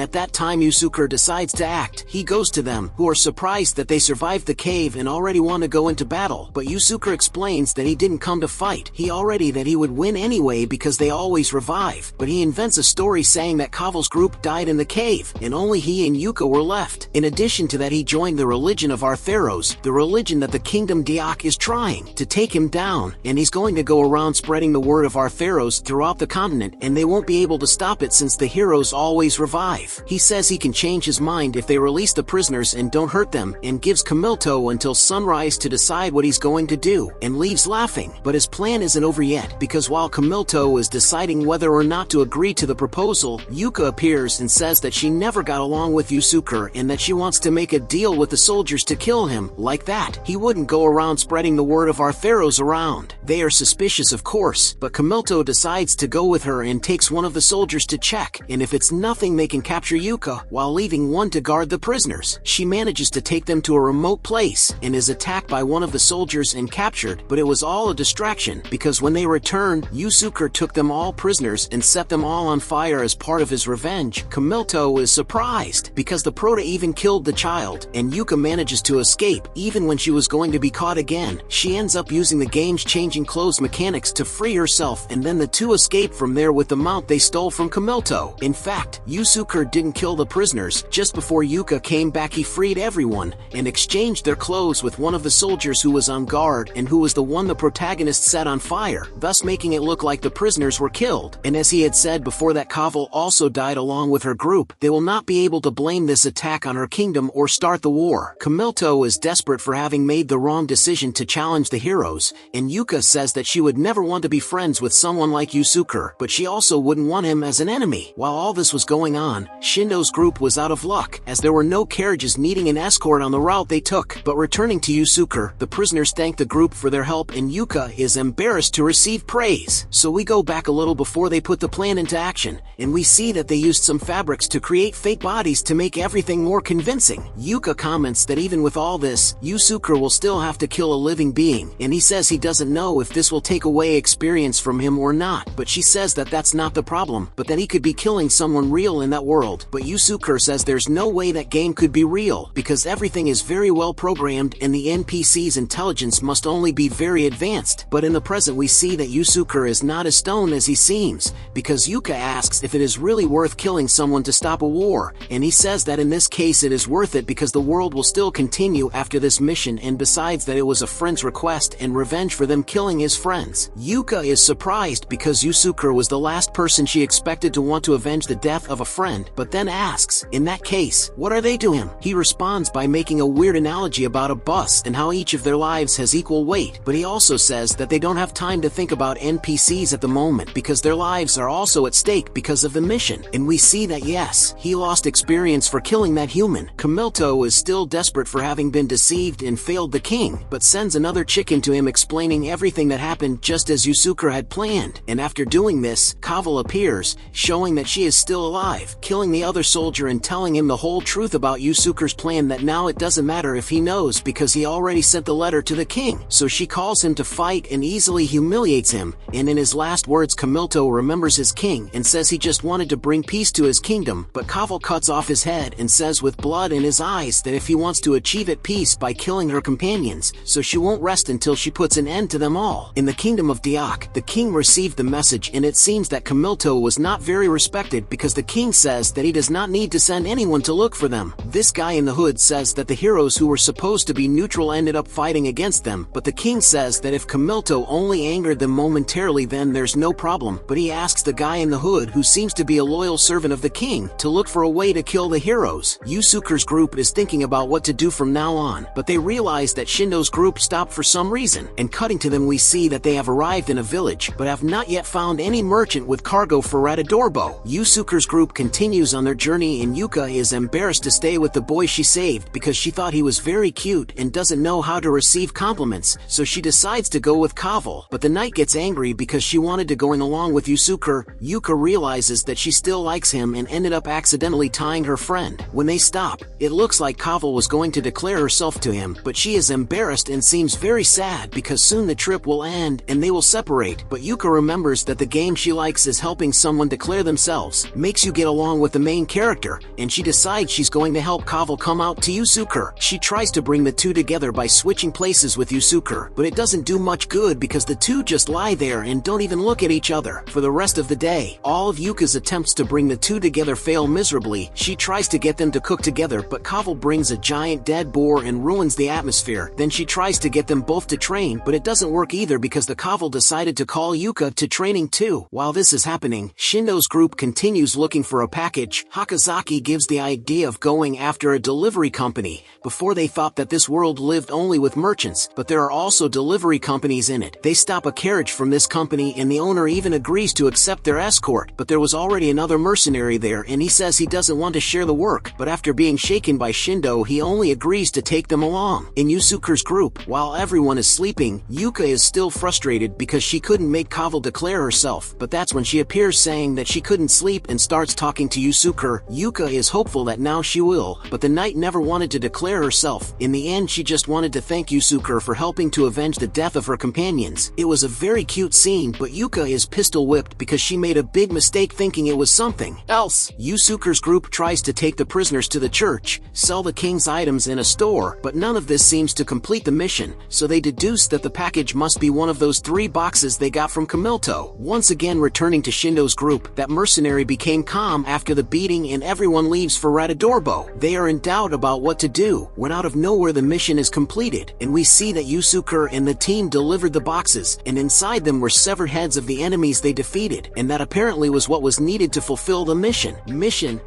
at that time Yusuke decides to act. He goes to them, who are surprised that they survived the cave and already want to go into battle, but Yusuke explains that he didn't come to fight. That he would win anyway because they always revive, but he invents a story saying that Kaval's group died in the cave, and only he and Yuka were left. In addition to that, he joined the religion of Artheros, the religion that the kingdom Diok is trying to take him down, and he's going to go around spreading the word of Artheros throughout the continent, and they won't be able to stop it since the heroes always revive. He says he can change his mind if they release the prisoners and don't hurt them, and gives Kamilto until sunrise to decide what he's going to do, and leaves laughing. But his plan isn't over yet, because while Kamilto is deciding whether or not to agree to the proposal, Yuka appears and says that she never got along with Yusuke and that she wants to make a deal with the soldiers to kill him. Like that, he wouldn't go around spreading the word of Artheros around. They are suspicious, of course, but Kamilto decides to go with her and takes one of the soldiers to check, and if it's nothing they can capture Yuka, while leaving one to guard the prisoners. She manages to take them to a remote place, and is attacked by one of the soldiers and captured, but it was all a distraction, because when they returned, Yusuke took them all prisoners and set them all on fire as part of his revenge. Kamilto is surprised, because the Prota even killed the child, and Yuka manages to escape, even when she was going to be caught again. She ends up using the game's changing clothes mechanics to free herself, and then the two escape from there with the mount they stole from Kamilto. In fact, Yusuke didn't kill the prisoners. Just before Yuka came back, he freed everyone, and exchanged their clothes with one of the soldiers who was on guard, and who was the one the protagonist set on fire, thus making it look like the prisoners were killed. And as he had said before that Kaval also died along with her group, they will not be able to blame this attack on her kingdom or start the war. Kamilto is desperate for having made the wrong decision to challenge the heroes, and Yuka says that she would never want to be friends with someone like Yusuke, but she also wouldn't want him as an enemy. While all this was going on, Shindo's group was out of luck, as there were no carriages needing an escort on the route they took. But returning to Yusuke, the prisoners thank the group for their help, and Yuka is embarrassed to receive receive praise. So we go back a little before they put the plan into action, and we see that they used some fabrics to create fake bodies to make everything more convincing. Yuka comments that even with all this, Yusuke will still have to kill a living being, and he says he doesn't know if this will take away experience from him or not, but she says that that's not the problem, but that he could be killing someone real in that world. But Yusuke says there's no way that game could be real, because everything is very well programmed and the NPC's intelligence must only be very advanced. But in the present we see that Yusuke is not as stoned as he seems, because Yuka asks if it is really worth killing someone to stop a war, and he says that in this case it is worth it because the world will still continue after this mission, and besides that it was a friend's request and revenge for them killing his friends. Yuka is surprised because Yusuke was the last person she expected to want to avenge the death of a friend, but then asks, in that case, what are they to him? He responds by making a weird analogy about a bus and how each of their lives has equal weight, but he also says that they don't have time to think about NPCs at the moment because their lives are also at stake because of the mission. And we see that yes, he lost experience for killing that human. Camilto is still desperate for having been deceived and failed the king, but sends another chicken to him explaining everything that happened just as Yusuke had planned. And after doing this, Kaval appears, showing that she is still alive, killing the other soldier and telling him the whole truth about Yusuke's plan, that now it doesn't matter if he knows because he already sent the letter to the king. So she calls him to fight and easily humiliates him, and in his last words Camilto remembers his king and says he just wanted to bring peace to his kingdom, but Kaval cuts off his head and says with blood in his eyes that if he wants to achieve it peace by killing her companions, so she won't rest until she puts an end to them all. In the kingdom of Diak, the king received the message, and it seems that Camilto was not very respected because the king says that he does not need to send anyone to look for them. This guy in the hood says that the heroes who were supposed to be neutral ended up fighting against them, but the king says that if Camilto only angered them momentarily then there's no problem, but he asks the guy in the hood, who seems to be a loyal servant of the king, to look for a way to kill the heroes. Yusuke's group is thinking about what to do from now on, but they realize that Shindo's group stopped for some reason, and cutting to them we see that they have arrived in a village, but have not yet found any merchant with cargo for Radadorbo. Yusuke's group continues on their journey, and Yuka is embarrassed to stay with the boy she saved because she thought he was very cute and doesn't know how to receive compliments, so she decides to go with Kaval, but the knight gets angry because she wanted to going along with Yusuke. Yuka realizes that she still likes him and ended up accidentally tying her friend. When they stop, it looks like Kaval was going to declare herself to him, but she is embarrassed and seems very sad because soon the trip will end and they will separate. But Yuka remembers that the game she likes is helping someone declare themselves, makes you get along with the main character, and she decides she's going to help Kaval come out to Yusuke. She tries to bring the two together by switching places with Yusuke, but it doesn't do much good because the two just lie there and don't even look at each other. For the rest of the day, all of Yuka's attempts to bring the two together fail miserably. She tries to get them to cook together, but Kaval brings a giant dead boar and ruins the atmosphere. Then she tries to get them both to train, but it doesn't work either because the Kaval decided to call Yuka to training too. While this is happening, Shindo's group continues looking for a package. Hakazaki gives the idea of going after a delivery company. Before they thought that this world lived only with merchants, but there are also delivery companies in it. They stop a carriage from this company and the owner even agrees to accept their escort, but there was already another mercenary there and he says he doesn't want to share the work, but after being shaken by Shindo he only agrees to take them along. In Yusuke's group, while everyone is sleeping, Yuka is still frustrated because she couldn't make Kaval declare herself, but that's when she appears saying that she couldn't sleep and starts talking to Yusuke. Yuka is hopeful that now she will, but the knight never wanted to declare herself. In the end she just wanted to thank Yusuke for helping to avenge the death of her companions. It was a very cute scene, but Yuka is pistol whipped because she made a big mistake thinking it was something else. Yusuke's group tries to take the prisoners to the church, sell the king's items in a store, but none of this seems to complete the mission, so they deduce that the package must be one of those 3 boxes they got from Camilto. Once again returning to Shindo's group, that mercenary became calm after the beating and everyone leaves for Radadorbo. They are in doubt about what to do, when out of nowhere the mission is completed, and we see that Yusuke and the team delivered the boxes, and inside them were severed heads of the enemies they defeated, and that apparently was what was needed to fulfill the mission.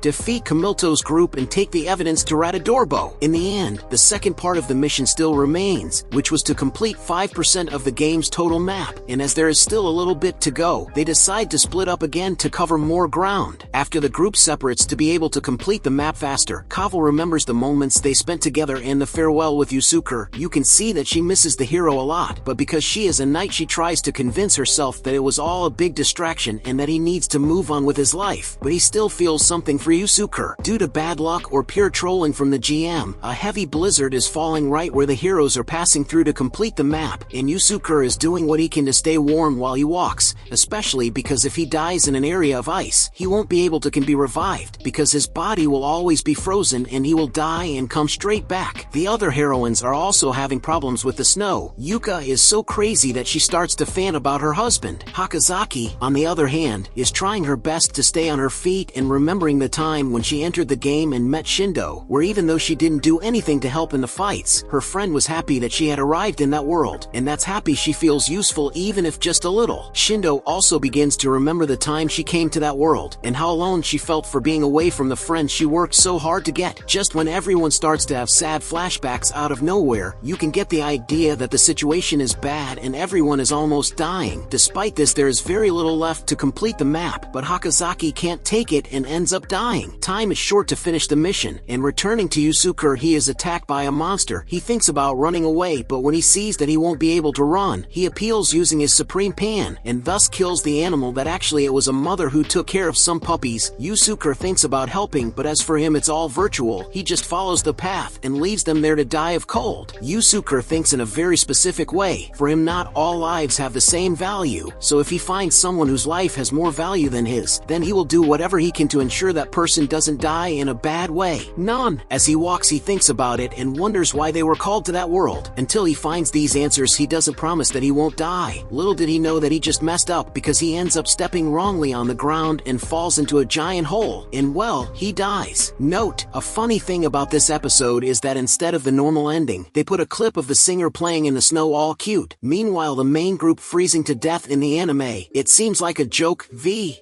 Defeat Camilto's group and take the evidence to Radadorbo. In the end, the second part of the mission still remains, which was to complete 5% of the game's total map, and as there is still a little bit to go, they decide to split up again to cover more ground. After the group separates to be able to complete the map faster, Kaval remembers the moments they spent together and the farewell with Yusuke. You can see that she misses the hero a lot, but because she is a knight she tries tries to convince herself that it was all a big distraction and that he needs to move on with his life, but he still feels something for Yusuke. Due to bad luck or pure trolling from the GM, a heavy blizzard is falling right where the heroes are passing through to complete the map, and Yusuke is doing what he can to stay warm while he walks, especially because if he dies in an area of ice, he won't be able to be revived, because his body will always be frozen and he will die and come straight back. The other heroines are also having problems with the snow. Yuka is so crazy that she starts to fan about her husband. Hakozaki, on the other hand, is trying her best to stay on her feet and remembering the time when she entered the game and met Shindo, where even though she didn't do anything to help in the fights, her friend was happy that she had arrived in that world, and that's happy she feels useful even if just a little. Shindo also begins to remember the time she came to that world, and how alone she felt for being away from the friends she worked so hard to get. Just when everyone starts to have sad flashbacks out of nowhere, you can get the idea that the situation is bad and everyone is almost dying. Despite this, there is very little left to complete the map, but Hakozaki can't take it and ends up dying. Time is short to finish the mission, and returning to Yusuke, he is attacked by a monster. He thinks about running away, but when he sees that he won't be able to run, he appeals using his supreme pan, and thus kills the animal that actually it was a mother who took care of some puppies. Yusuke thinks about helping, but as for him it's all virtual. He just follows the path and leaves them there to die of cold. Yusuke thinks in a very specific way. For him, not all lives have the same value, so if he finds someone whose life has more value than his, then he will do whatever he can to ensure that person doesn't die in a bad way. None. As he walks, he thinks about it and wonders why they were called to that world. Until he finds these answers, he doesn't promise that he won't die. Little did he know that he just messed up, because he ends up stepping wrongly on the ground and falls into a giant hole, and well, he dies. Note, a funny thing about this episode is that instead of the normal ending, they put a clip of the singer playing in the snow all cute. Meanwhile, the main group freezing to death in the anime. It seems like a joke,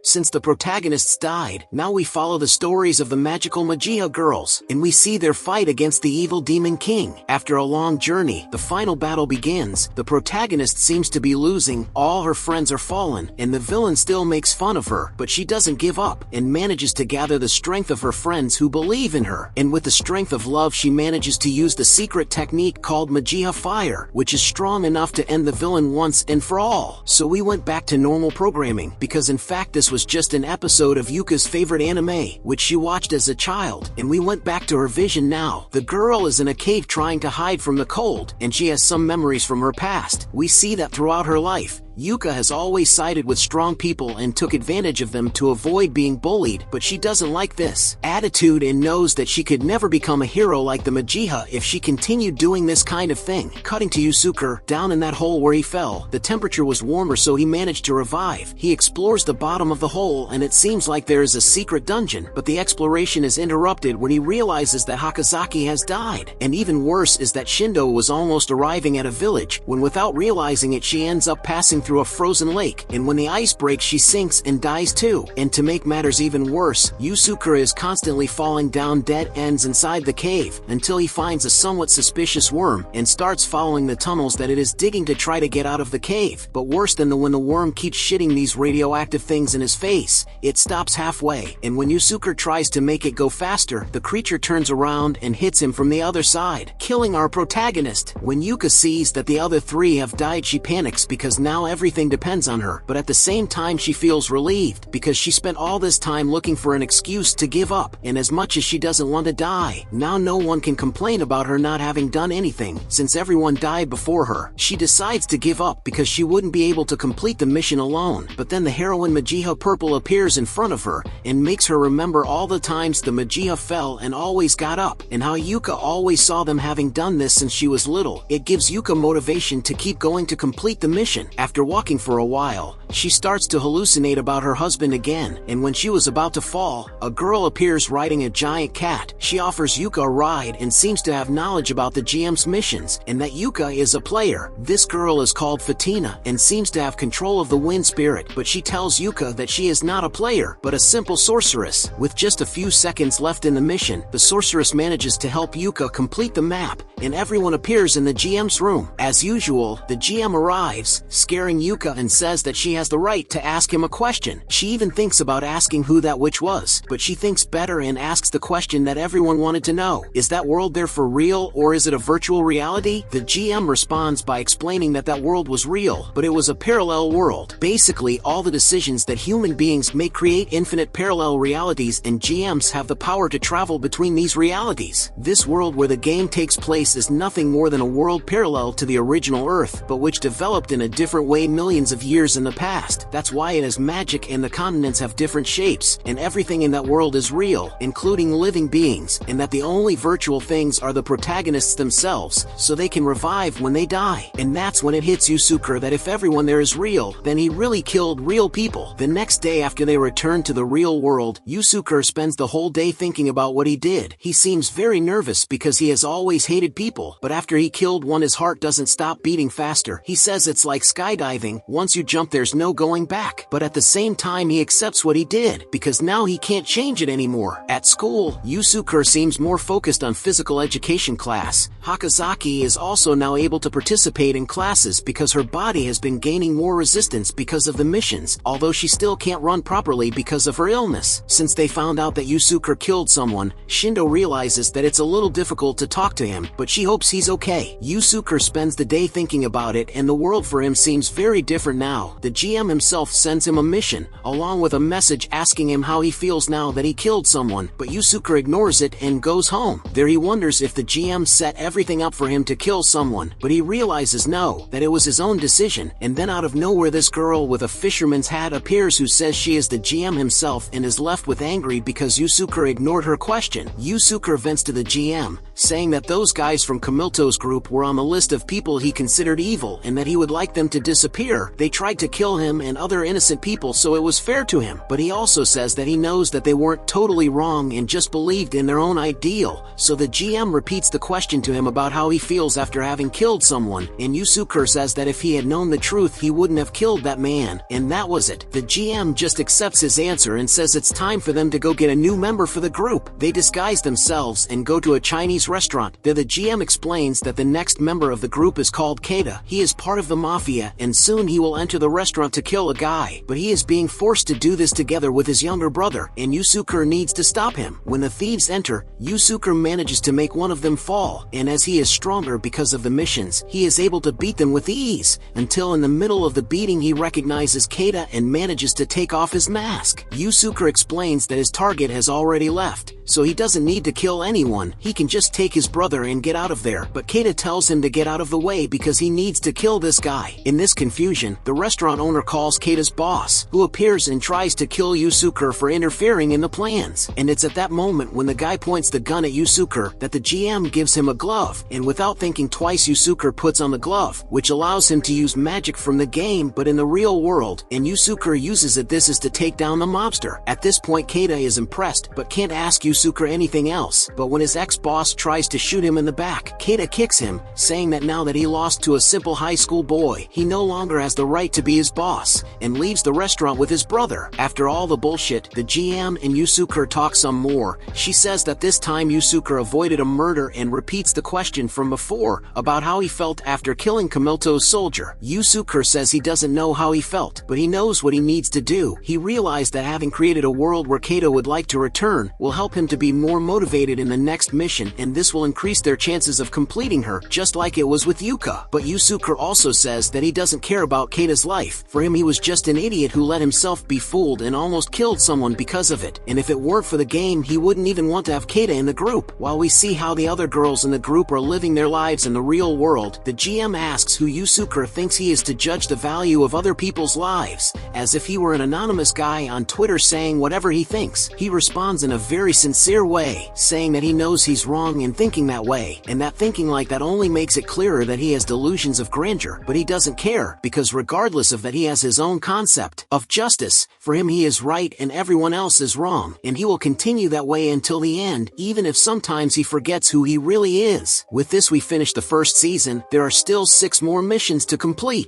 since the protagonists died. Now we follow the stories of the magical Magia girls, and we see their fight against the evil Demon King. After a long journey, the final battle begins. The protagonist seems to be losing, all her friends are fallen, and the villain still makes fun of her, but she doesn't give up, and manages to gather the strength of her friends who believe in her, and with the strength of love she manages to use the secret technique called Magia Fire, which is strong enough to end the villain once and for all. So we went back to normal programming, because in fact this was just an episode of Yuka's favorite anime, which she watched as a child, and we went back to her vision now. The girl is in a cave trying to hide from the cold, and she has some memories from her past. We see that throughout her life, Yuka has always sided with strong people and took advantage of them to avoid being bullied, but she doesn't like this attitude and knows that she could never become a hero like the Magia if she continued doing this kind of thing. Cutting to Yusuke, down in that hole where he fell. The temperature was warmer, so he managed to revive. He explores the bottom of the hole, and it seems like there is a secret dungeon, but the exploration is interrupted when he realizes that Hakozaki has died. And even worse is that Shindo was almost arriving at a village, when without realizing it she ends up passing through a frozen lake, and when the ice breaks she sinks and dies too. And to make matters even worse, Yusuke is constantly falling down dead ends inside the cave, until he finds a somewhat suspicious worm, and starts following the tunnels that it is digging to try to get out of the cave. But worse than when the worm keeps shitting these radioactive things in his face, it stops halfway, and when Yusuke tries to make it go faster, the creature turns around and hits him from the other side, killing our protagonist. When Yuka sees that the other three have died, she panics because now everything depends on her, but at the same time she feels relieved because she spent all this time looking for an excuse to give up, and as much as she doesn't want to die, now no one can complain about her not having done anything, since everyone died before her. She decides to give up because she wouldn't be able to complete the mission alone, but then the heroine Magia Purple appears in front of her, and makes her remember all the times the Magia fell and always got up, and how Yuka always saw them having done this since she was little. It gives Yuka motivation to keep going to complete the mission. After walking for a while, she starts to hallucinate about her husband again, and when she was about to fall, a girl appears riding a giant cat. She offers Yuka a ride and seems to have knowledge about the GM's missions, and that Yuka is a player. This girl is called Fatina, and seems to have control of the wind spirit, but she tells Yuka that she is not a player, but a simple sorceress. With just a few seconds left in the mission, the sorceress manages to help Yuka complete the map, and everyone appears in the GM's room. As usual, the GM arrives, scaring admiring Yuka and says that she has the right to ask him a question. She even thinks about asking who that witch was, but she thinks better and asks the question that everyone wanted to know. Is that world there for real, or is it a virtual reality? The GM responds by explaining that that world was real, but it was a parallel world. Basically, all the decisions that human beings make create infinite parallel realities, and GMs have the power to travel between these realities. This world where the game takes place is nothing more than a world parallel to the original Earth, but which developed in a different way millions of years in the past. That's why it has magic and the continents have different shapes, and everything in that world is real, including living beings, and that the only virtual things are the protagonists themselves, so they can revive when they die. And that's when it hits Yusuke that if everyone there is real, then he really killed real people. The next day after they return to the real world, Yusuke spends the whole day thinking about what he did. He seems very nervous because he has always hated people, but after he killed one his heart doesn't stop beating faster. He says it's like skydiving, once you jump there's no going back. But at the same time he accepts what he did, because now he can't change it anymore. At school, Yusuke seems more focused on physical education class. Hakazaki is also now able to participate in classes because her body has been gaining more resistance because of the missions, although she still can't run properly because of her illness. Since they found out that Yusuke killed someone, Shindo realizes that it's a little difficult to talk to him, but she hopes he's okay. Yusuke spends the day thinking about it, and the world for him seems very different now. The GM himself sends him a mission, along with a message asking him how he feels now that he killed someone, but Yusuke ignores it and goes home. There he wonders if the GM set everything up for him to kill someone, but he realizes no, that it was his own decision. And then out of nowhere this girl with a fisherman's hat appears who says she is the GM himself and is left with angry because Yusuke ignored her question. Yusuke vents to the GM, saying that those guys from Kamilto's group were on the list of people he considered evil and that he would like them to disappear. They tried to kill him and other innocent people, so it was fair to him. But he also says that he knows that they weren't totally wrong and just believed in their own ideal. So the GM repeats the question to him about how he feels after having killed someone, and Yusuke says that if he had known the truth he wouldn't have killed that man, and that was it. The GM just accepts his answer and says it's time for them to go get a new member for the group. They disguise themselves and go to a Chinese restaurant. There the GM explains that the next member of the group is called Keita. He is part of the mafia, and soon he will enter the restaurant to kill a guy, but he is being forced to do this together with his younger brother, and Yusuke needs to stop him. When the thieves enter, Yusuke manages to make one of them fall, and as he is stronger because of the missions, he is able to beat them with ease, until in the middle of the beating he recognizes Keita and manages to take off his mask. Yusuke explains that his target has already left, so he doesn't need to kill anyone, he can just take his brother and get out of there. But Keita tells him to get out of the way because he needs to kill this guy. In this confusion, the restaurant owner calls Keita's boss, who appears and tries to kill Yusuke for interfering in the plans. And it's at that moment when the guy points the gun at Yusuke that the GM gives him a glove, and without thinking twice Yusuke puts on the glove, which allows him to use magic from the game but in the real world, and Yusuke uses it. This is to take down the mobster. At this point Keita is impressed but can't ask Yusuke anything else, but when his ex-boss tries to shoot him in the back, Keita kicks him, saying that now that he lost to a simple high school boy, he no longer has the right to be his boss, and leaves the restaurant with his brother. After all the bullshit, the GM and Yusuke talk some more. She says that this time Yusuke avoided a murder and repeats the question from before about how he felt after killing Kamilto's soldier. Yusuke says he doesn't know how he felt, but he knows what he needs to do. He realized that having created a world where Keita would like to return will help him to be more motivated in the next mission, and this will increase their chances of completing her, just like it was with Yuka. But Yusuke also says that he doesn't care about Keita's life. For him he was just an idiot who let himself be fooled and almost killed someone because of it, and if it weren't for the game he wouldn't even want to have Keita in the group. While we see how the other girls in the group are living their lives in the real world, the GM asks who Yusuke thinks he is to judge the value of other people's lives, as if he were an anonymous guy on Twitter saying whatever he thinks. He responds in a very sincere way, saying that he knows he's wrong in thinking that way, and that thinking like that only makes it clearer that he has delusions of grandeur, but he doesn't care, because regardless of that he has his own concept of justice. For him he is right and everyone else is wrong, and he will continue that way until the end, even if sometimes he forgets who he really is. With this we finish the first season. There are still 6 more missions to complete.